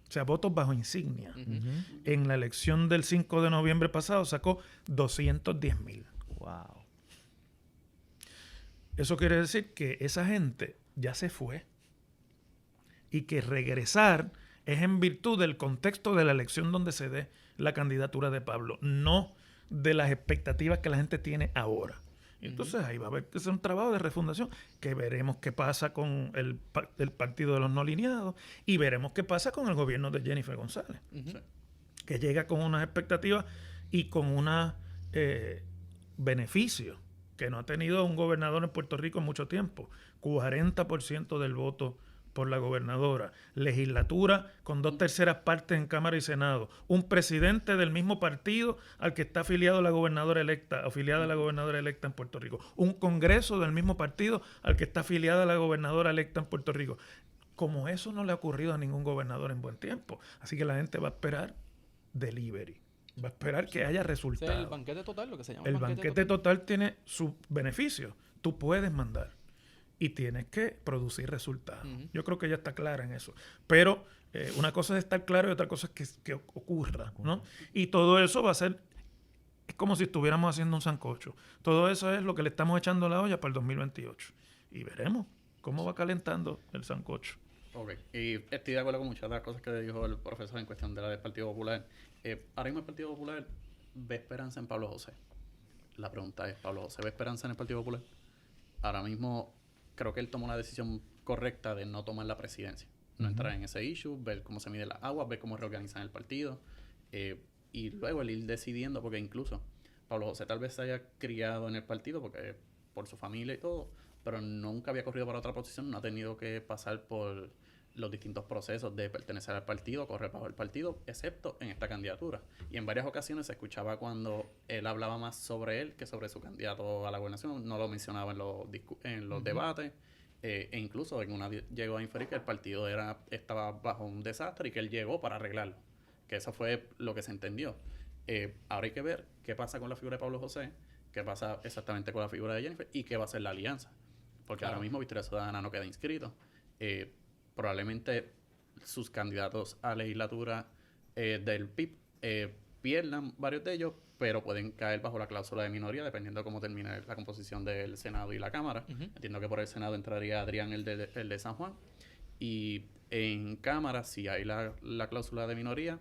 O sea, votos bajo insignia. Ujú. En la elección del 5 de noviembre pasado sacó 210,000. Wow. Eso quiere decir que esa gente ya se fue y que regresar es en virtud del contexto de la elección donde se dé la candidatura de Pablo, no de las expectativas que la gente tiene ahora. Y entonces ahí va a haber que hacer un trabajo de refundación, que veremos qué pasa con el partido de los no alineados y veremos qué pasa con el gobierno de Jennifer González, Ujú. que llega con unas expectativas y con unos beneficios que no ha tenido un gobernador en Puerto Rico en mucho tiempo. 40% del voto por la gobernadora, legislatura con 2/3 partes en Cámara y Senado, un presidente del mismo partido al que está afiliado la gobernadora electa, afiliada a la gobernadora electa en Puerto Rico, un congreso del mismo partido al que está afiliada la gobernadora electa en Puerto Rico. Como eso no le ha ocurrido a ningún gobernador en buen tiempo. Así que la gente va a esperar delivery. Va a esperar que haya Ese resultados. es el banquete total, lo que se llama El banquete total tiene sus beneficios. Tú puedes mandar y tienes que producir resultados. Ujú. Yo creo que ella está clara en eso. Pero una cosa es estar claro y otra cosa es que ocurra, ¿no? Y todo eso va a ser, es como si estuviéramos haciendo un sancocho. Todo eso es lo que le estamos echando a la olla para el 2028. Y veremos cómo va calentando el sancocho. Ok, y estoy de acuerdo con muchas de las cosas que dijo el profesor en cuestión de la del Partido Popular. Ahora mismo el Partido Popular ve esperanza en Pablo José. La pregunta es, ¿Pablo José ve esperanza en el Partido Popular? Ahora mismo creo que él tomó una decisión correcta de no tomar la presidencia. No entrar en ese issue, ver cómo se miden las aguas, ver cómo reorganizan el partido. Y luego el ir decidiendo, porque incluso Pablo José tal vez se haya criado en el partido porque por su familia y todo, pero nunca había corrido para otra posición, no ha tenido que pasar por los distintos procesos de pertenecer al partido, correr bajo el partido, excepto en esta candidatura. Y en varias ocasiones se escuchaba cuando él hablaba más sobre él que sobre su candidato a la gobernación, no lo mencionaba en los debates, e incluso en una llegó a inferir que el partido estaba bajo un desastre y que él llegó para arreglarlo, que eso fue lo que se entendió. Ahora hay que ver qué pasa con la figura de Pablo José, qué pasa exactamente con la figura de Jennifer y qué va a ser la alianza. Porque Claro. ahora mismo Victoria Ciudadana no queda inscrito. Probablemente sus candidatos a legislatura del PIB pierdan varios de ellos, pero pueden caer bajo la cláusula de minoría dependiendo de cómo termine la composición del Senado y la Cámara. Ujú. Entiendo que por el Senado entraría Adrián, el de San Juan. Y en Cámara, si hay la cláusula de minoría,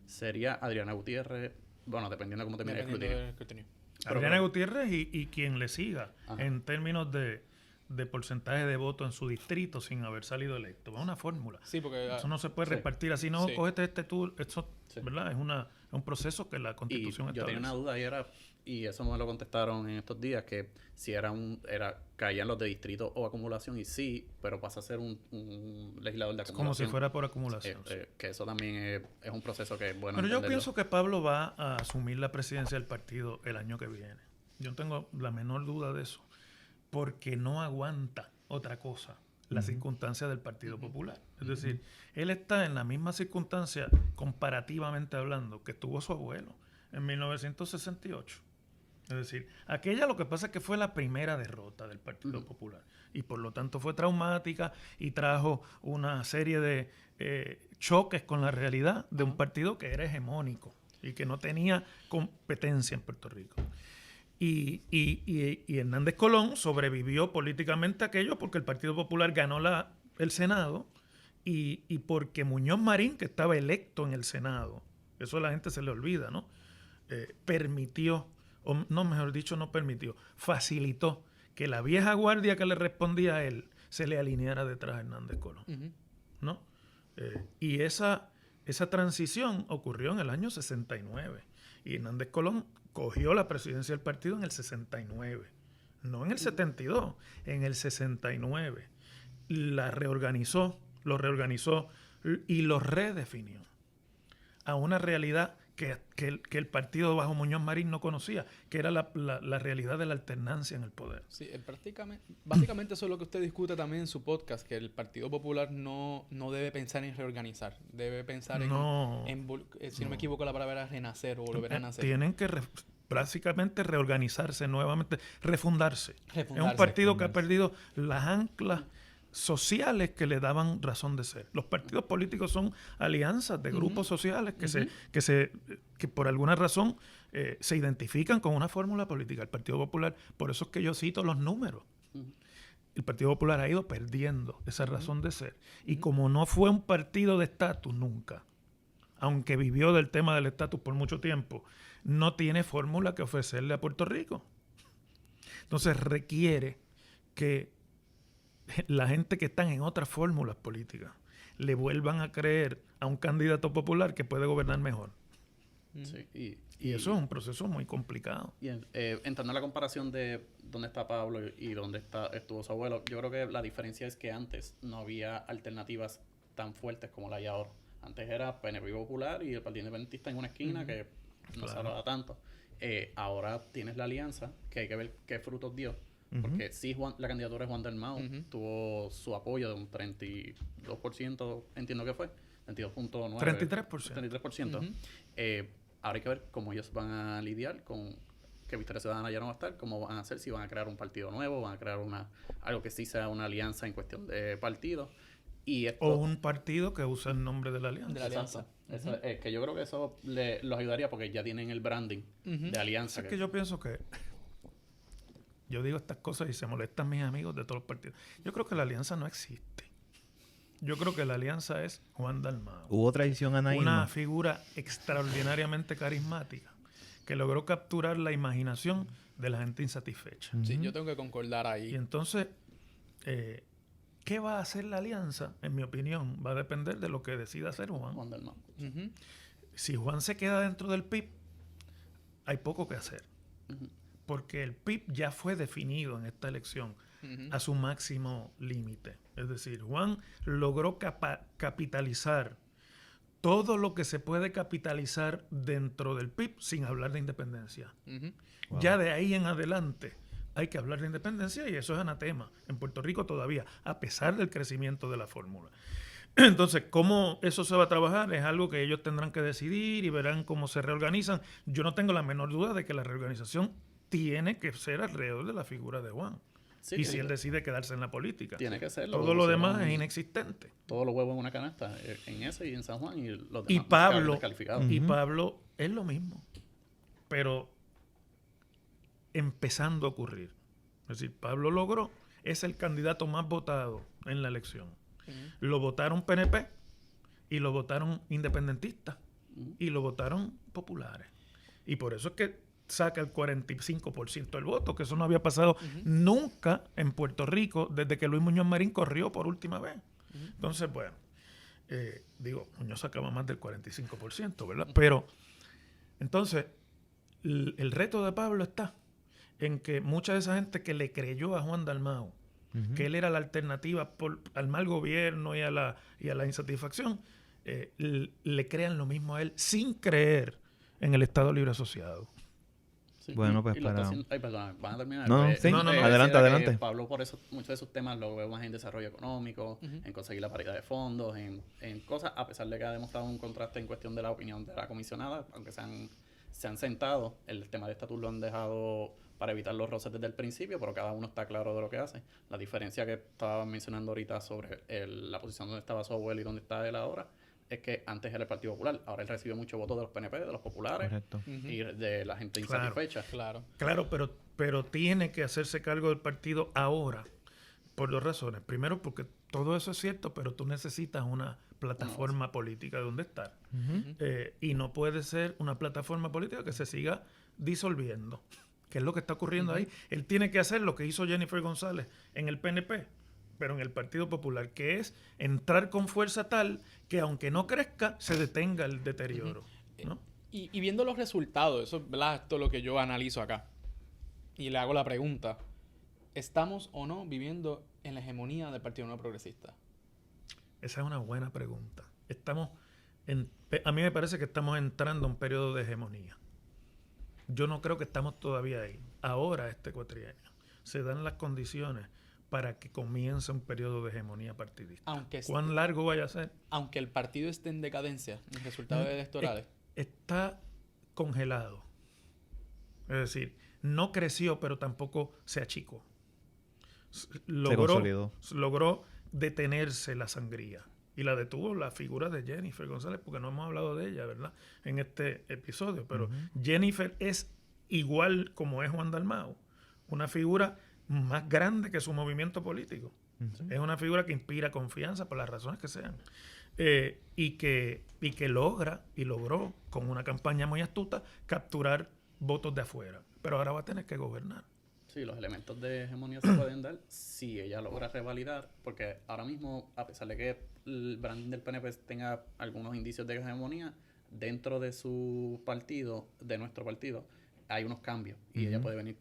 sería Adriana Gutiérrez, bueno, dependiendo de cómo termine el Dependiendo escrutinio. del escrutinio. Pero Adriana claro. Gutiérrez y quien le siga Ajá. en términos de porcentaje de voto en su distrito sin haber salido electo. Es una fórmula. Sí, porque Eso no se puede Sí. repartir así. No, Sí. cógete tú. Eso, Sí. ¿verdad? Es un proceso que la Y Constitución yo tenía establece. una duda y eso me lo contestaron en estos días, que si caían los de distrito o acumulación, y sí, pero pasa a ser un legislador de Es acumulación. como si fuera por acumulación. sí. Que eso también es un proceso que es bueno Pero yo entenderlo. pienso que Pablo va a asumir la presidencia del partido el año que viene. Yo no tengo la menor duda de eso. Porque no aguanta otra cosa la circunstancia del Partido Popular. Es decir, él está en la misma circunstancia, comparativamente hablando, que tuvo su abuelo en 1968. Es decir, aquella lo que pasa es que fue la primera derrota del Partido Popular y por lo tanto fue traumática y trajo una serie de choques con la realidad de un partido que era hegemónico y que no tenía competencia en Puerto Rico. Y Hernández Colón sobrevivió políticamente a aquello porque el Partido Popular ganó el Senado y porque Muñoz Marín, que estaba electo en el Senado, eso a la gente se le olvida, ¿no? Permitió, o no, mejor dicho, no permitió, facilitó que la vieja guardia que le respondía a él se le alineara detrás de Hernández Colón, Ujú. ¿no? Y esa transición ocurrió en el año 69 y Hernández Colón cogió la presidencia del partido en el 69, no en el 72, en el 69. Lo reorganizó y lo redefinió a una realidad que el partido bajo Muñoz Marín no conocía, que era la realidad de la alternancia en el poder. Sí, básicamente eso es lo que usted discute también en su podcast, que el Partido Popular no debe pensar en reorganizar, debe pensar si no me equivoco la palabra era renacer o volver a nacer. Tienen que básicamente reorganizarse nuevamente, refundarse. Es un partido que ha perdido las anclas sociales que le daban razón de ser. Los partidos políticos son alianzas de grupos sociales que por alguna razón se identifican con una fórmula política. El Partido Popular, por eso es que yo cito los números. El Partido Popular ha ido perdiendo esa razón de ser. Y como no fue un partido de estatus nunca, aunque vivió del tema del estatus por mucho tiempo, no tiene fórmula que ofrecerle a Puerto Rico. Entonces requiere que la gente que están en otras fórmulas políticas le vuelvan a creer a un candidato popular que puede gobernar mejor. Sí, y eso es un proceso muy complicado. Y entrando en la comparación de dónde está Pablo y dónde estuvo su abuelo, yo creo que la diferencia es que antes no había alternativas tan fuertes como la hay ahora. Antes era PNP Popular y el Partido Independentista en una esquina que no se hablaba tanto. Ahora tienes la alianza, que hay que ver qué frutos dio. Porque sí, la candidatura de Juan Dalmau tuvo su apoyo de un 32%, entiendo que fue, 22.9%. 33%. Ahora hay que ver cómo ellos van a lidiar con que Victoria Ciudadana ya no va a estar, cómo van a hacer, si van a crear un partido nuevo, van a crear algo que sí sea una alianza en cuestión de partido. O un partido que usa el nombre de la alianza. Que yo creo que eso los ayudaría porque ya tienen el branding de alianza. Es que yo pienso que yo digo estas cosas y se molestan mis amigos de todos los partidos. Yo creo que la alianza no existe. Yo creo que la alianza es Juan Dalmau. Hubo traición a Anaíma. Una figura extraordinariamente carismática que logró capturar la imaginación de la gente insatisfecha. Sí, yo tengo que concordar ahí. Y entonces, ¿qué va a hacer la alianza? En mi opinión, va a depender de lo que decida hacer Juan Dalmau. Si Juan se queda dentro del PIB, hay poco que hacer. Porque el PIB ya fue definido en esta elección a su máximo límite. Es decir, Juan logró capitalizar todo lo que se puede capitalizar dentro del PIB sin hablar de independencia. Wow. Ya de ahí en adelante hay que hablar de independencia y eso es anatema en Puerto Rico todavía, a pesar del crecimiento de la fórmula. Entonces, ¿cómo eso se va a trabajar? Es algo que ellos tendrán que decidir y verán cómo se reorganizan. Yo no tengo la menor duda de que la reorganización tiene que ser alrededor de la figura de Juan. Sí, y si él decide quedarse en la política. Tiene que serlo. Todo lo demás es inexistente. Todos los huevos en una canasta, en ese y en San Juan y los demás. Y Pablo es lo mismo, pero empezando a ocurrir. Es decir, Pablo logró, es el candidato más votado en la elección. Lo votaron PNP y lo votaron independentistas y lo votaron populares. Y por eso es que saca el 45% del voto, que eso no había pasado nunca en Puerto Rico desde que Luis Muñoz Marín corrió por última vez. Entonces, bueno, Muñoz sacaba más del 45%, ¿verdad? Pero, entonces, el reto de Pablo está en que mucha de esa gente que le creyó a Juan Dalmau, que él era la alternativa al mal gobierno y a la insatisfacción, le crean lo mismo a él sin creer en el Estado Libre Asociado. Sí. Bueno, pues para... perdón, van a terminar. No, adelante. Pablo, por eso, muchos de sus temas lo veo más en desarrollo económico, en conseguir la paridad de fondos, en cosas, a pesar de que ha demostrado un contraste en cuestión de la opinión de la comisionada, aunque se han sentado, el tema de estatus lo han dejado para evitar los roces desde el principio, pero cada uno está claro de lo que hace. La diferencia que estaba mencionando ahorita sobre la posición donde estaba su abuelo y donde está él ahora, es que antes era el Partido Popular, ahora él recibe mucho votos de los PNP, de los populares y de la gente insatisfecha. Claro, pero tiene que hacerse cargo del partido ahora, por dos razones. Primero, porque todo eso es cierto, pero tú necesitas una plataforma política donde estar. Y no puede ser una plataforma política que se siga disolviendo, que es lo que está ocurriendo ahí. Él tiene que hacer lo que hizo Jennifer González en el PNP, pero en el Partido Popular, que es entrar con fuerza tal que aunque no crezca, se detenga el deterioro. ¿No? Y viendo los resultados, eso, ¿verdad? Esto es lo que yo analizo acá. Y le hago la pregunta, ¿estamos o no viviendo en la hegemonía del Partido Nuevo Progresista? Esa es una buena pregunta. Estamos a mí me parece que estamos entrando a un periodo de hegemonía. Yo no creo que estamos todavía ahí. Ahora, este cuatrienio, se dan las condiciones para que comience un periodo de hegemonía partidista. ¿Cuán largo vaya a ser? Aunque el partido esté en decadencia en resultados electorales. Está congelado. Es decir, no creció, pero tampoco se achicó. Logró detenerse la sangría. Y la detuvo la figura de Jennifer González, porque no hemos hablado de ella, ¿verdad? En este episodio. Pero Jennifer es igual como es Juan Dalmau, una figura más grande que su movimiento político. Es una figura que inspira confianza por las razones que sean. Y que logró, con una campaña muy astuta, capturar votos de afuera. Pero ahora va a tener que gobernar. Sí, los elementos de hegemonía se pueden dar si ella logra revalidar, porque ahora mismo, a pesar de que el branding del PNP tenga algunos indicios de hegemonía, dentro de su partido, de nuestro partido, hay unos cambios. Y ella puede venir,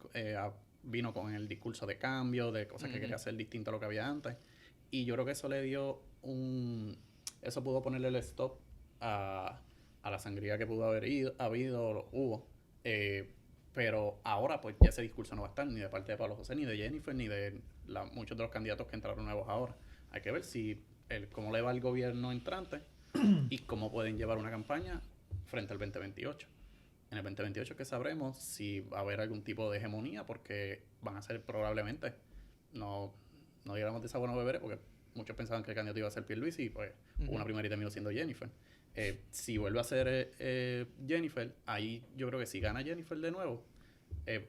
vino con el discurso de cambio, de cosas que quería hacer distinto a lo que había antes. Y yo creo que eso le dio eso pudo ponerle el stop a la sangría que pudo haber hubo. Pero ahora, pues, ya ese discurso no va a estar ni de parte de Pablo José, ni de Jennifer, ni de muchos de los candidatos que entraron nuevos ahora. Hay que ver cómo le va al gobierno entrante y cómo pueden llevar una campaña frente al 2028. En el 2028 que sabremos si va a haber algún tipo de hegemonía, porque van a ser probablemente, no digamos de esa buena beberé, porque muchos pensaban que el candidato iba a ser Pierluisi y pues una primera y terminó siendo Jennifer. Si vuelve a ser Jennifer, ahí yo creo que si gana Jennifer de nuevo,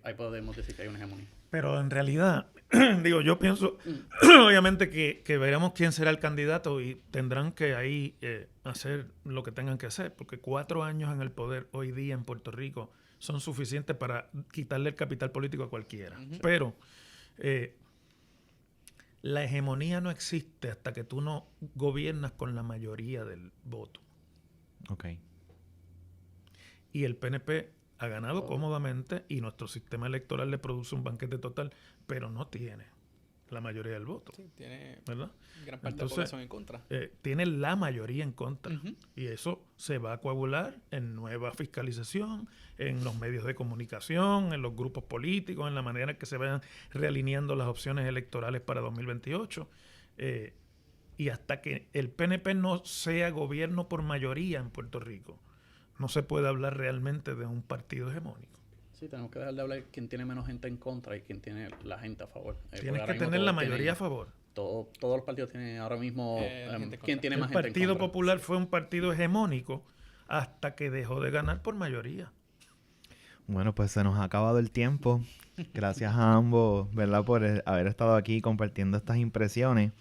ahí podemos decir que hay una hegemonía. Pero en realidad, yo pienso, obviamente que veremos quién será el candidato y tendrán que ahí hacer lo que tengan que hacer, porque 4 años en el poder hoy día en Puerto Rico son suficientes para quitarle el capital político a cualquiera. Pero la hegemonía no existe hasta que tú no gobiernas con la mayoría del voto. Okay. Y el PNP ha ganado cómodamente y nuestro sistema electoral le produce un banquete total, pero no tiene la mayoría del voto. Sí, tiene, ¿verdad? Gran parte de la población en contra. Tiene la mayoría en contra. Y eso se va a coagular en nueva fiscalización, en los medios de comunicación, en los grupos políticos, en la manera en que se vayan realineando las opciones electorales para 2028. Y hasta que el PNP no sea gobierno por mayoría en Puerto Rico, no se puede hablar realmente de un partido hegemónico. Sí, tenemos que dejar de hablar de quién tiene menos gente en contra y quién tiene la gente a favor. Tienes que tener la mayoría a favor. Todos los partidos tienen ahora mismo quién tiene más gente en contra. El Partido Popular fue un partido hegemónico hasta que dejó de ganar por mayoría. Bueno, pues se nos ha acabado el tiempo. Gracias a ambos, ¿verdad?, por haber estado aquí compartiendo estas impresiones.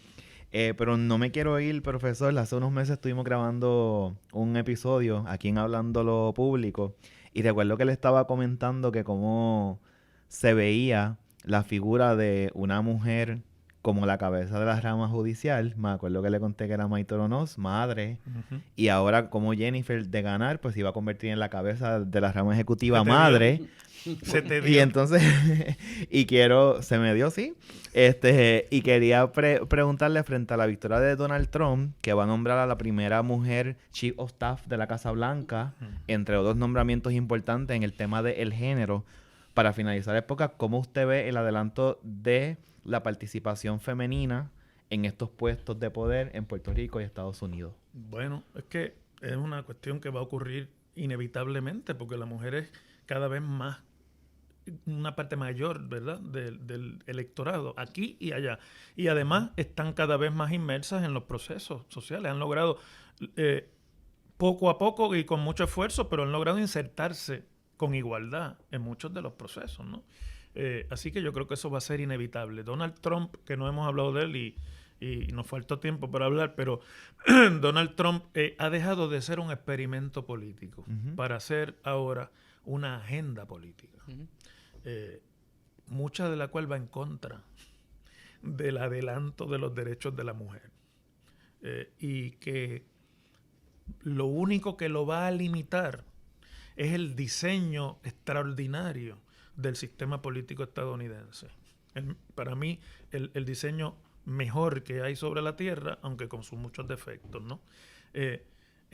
Pero no me quiero ir, profesor. Hace unos meses estuvimos grabando un episodio aquí en Hablando lo Público. Y recuerdo que le estaba comentando que cómo se veía la figura de una mujer como la cabeza de la rama judicial. Me acuerdo que le conté que era Maite Oronoz, madre. Y ahora como Jennifer de ganar, pues se iba a convertir en la cabeza de la rama ejecutiva, madre. Se te dio. Y entonces, se me dio, sí. Y quería preguntarle frente a la victoria de Donald Trump, que va a nombrar a la primera mujer Chief of Staff de la Casa Blanca, entre otros nombramientos importantes en el tema del género. Para finalizar la época, ¿cómo usted ve el adelanto de la participación femenina en estos puestos de poder en Puerto Rico y Estados Unidos? Bueno, es que es una cuestión que va a ocurrir inevitablemente, porque la mujer es cada vez más una parte mayor, ¿verdad?, del electorado, aquí y allá. Y además están cada vez más inmersas en los procesos sociales. Han logrado, poco a poco y con mucho esfuerzo, pero han logrado insertarse con igualdad en muchos de los procesos, ¿no? Así que yo creo que eso va a ser inevitable. Donald Trump, que no hemos hablado de él y nos faltó tiempo para hablar, pero Donald Trump ha dejado de ser un experimento político para ser ahora una agenda política. Mucha de la cual va en contra del adelanto de los derechos de la mujer. Y que lo único que lo va a limitar es el diseño extraordinario del sistema político estadounidense. Para mí, el diseño mejor que hay sobre la Tierra, aunque con sus muchos defectos, ¿no?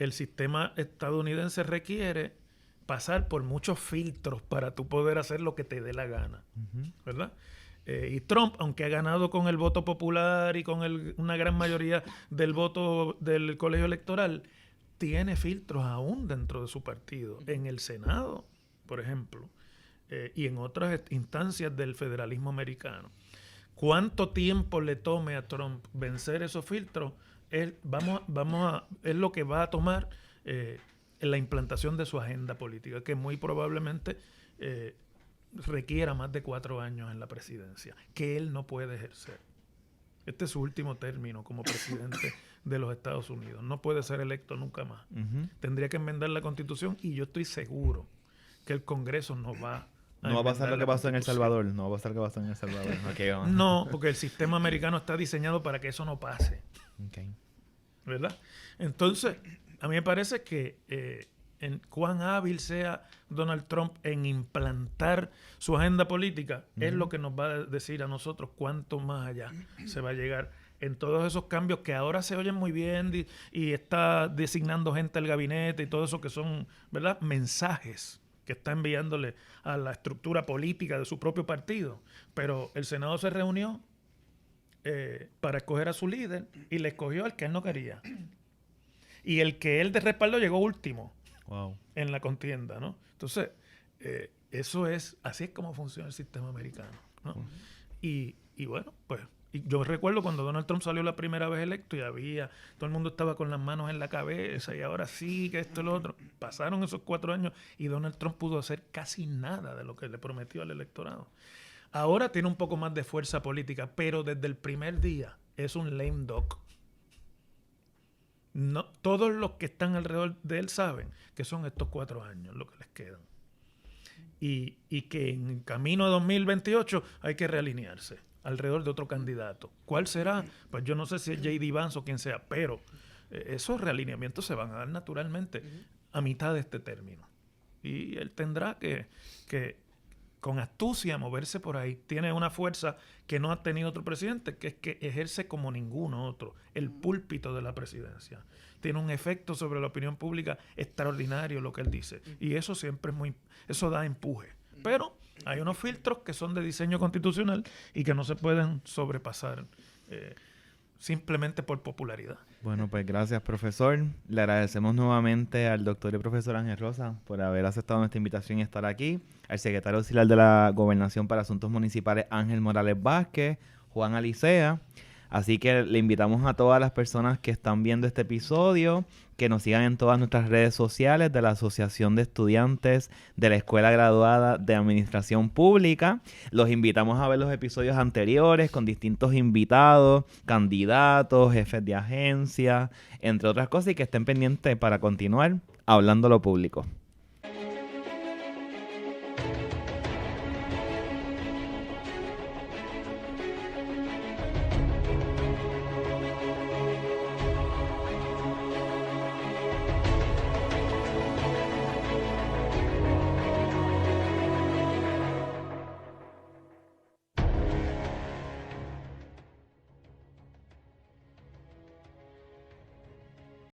el sistema estadounidense requiere pasar por muchos filtros para tú poder hacer lo que te dé la gana, ¿verdad? Y Trump, aunque ha ganado con el voto popular y con una gran mayoría del voto del colegio electoral, tiene filtros aún dentro de su partido. En el Senado, por ejemplo, y en otras instancias del federalismo americano. ¿Cuánto tiempo le tome a Trump vencer esos filtros? Es lo que va a tomar la implantación de su agenda política, que muy probablemente requiera más de 4 años en la presidencia, que él no puede ejercer. Este es su último término como presidente de los Estados Unidos. No puede ser electo nunca más. Tendría que enmendar la Constitución y yo estoy seguro que el Congreso no va a No va a pasar lo que pasó en El Salvador. No va a pasar lo que pasó en El Salvador. Okay, no, porque el sistema americano está diseñado para que eso no pase. Okay. ¿Verdad? Entonces, a mí me parece que en cuán hábil sea Donald Trump en implantar su agenda política es lo que nos va a decir a nosotros cuánto más allá se va a llegar en todos esos cambios que ahora se oyen muy bien y está designando gente al gabinete y todo eso que son, ¿verdad?, mensajes que está enviándole a la estructura política de su propio partido. Pero el Senado se reunió para escoger a su líder y le escogió al que él no quería. Y el que él de respaldo llegó último en la contienda, ¿no? Entonces, así es como funciona el sistema americano, ¿no? Y bueno, pues yo recuerdo cuando Donald Trump salió la primera vez electo y todo el mundo estaba con las manos en la cabeza y ahora sí, que esto y lo otro. Pasaron esos 4 años y Donald Trump pudo hacer casi nada de lo que le prometió al electorado. Ahora tiene un poco más de fuerza política, pero desde el primer día es un lame duck. No, todos los que están alrededor de él saben que son estos 4 años lo que les quedan. Y que en camino a 2028 hay que realinearse alrededor de otro candidato. ¿Cuál será? Pues yo no sé si es J.D. Vance o quien sea, pero esos realineamientos se van a dar naturalmente a mitad de este término. Y él tendrá que con astucia moverse por ahí. Tiene una fuerza que no ha tenido otro presidente, que es que ejerce como ninguno otro el púlpito de la presidencia. Tiene un efecto sobre la opinión pública extraordinario lo que él dice. Y eso siempre eso da empuje. Pero hay unos filtros que son de diseño constitucional y que no se pueden sobrepasar simplemente por popularidad. Bueno, pues gracias, profesor. Le agradecemos nuevamente al doctor y profesor Ángel Rosa por haber aceptado nuestra invitación y estar aquí, al secretario auxiliar de la Gobernación para Asuntos Municipales, Ángel Morales Vázquez, Juan Alicea. Así que le invitamos a todas las personas que están viendo este episodio que nos sigan en todas nuestras redes sociales de la Asociación de Estudiantes de la Escuela Graduada de Administración Pública. Los invitamos a ver los episodios anteriores con distintos invitados, candidatos, jefes de agencia, entre otras cosas, y que estén pendientes para continuar hablando lo público.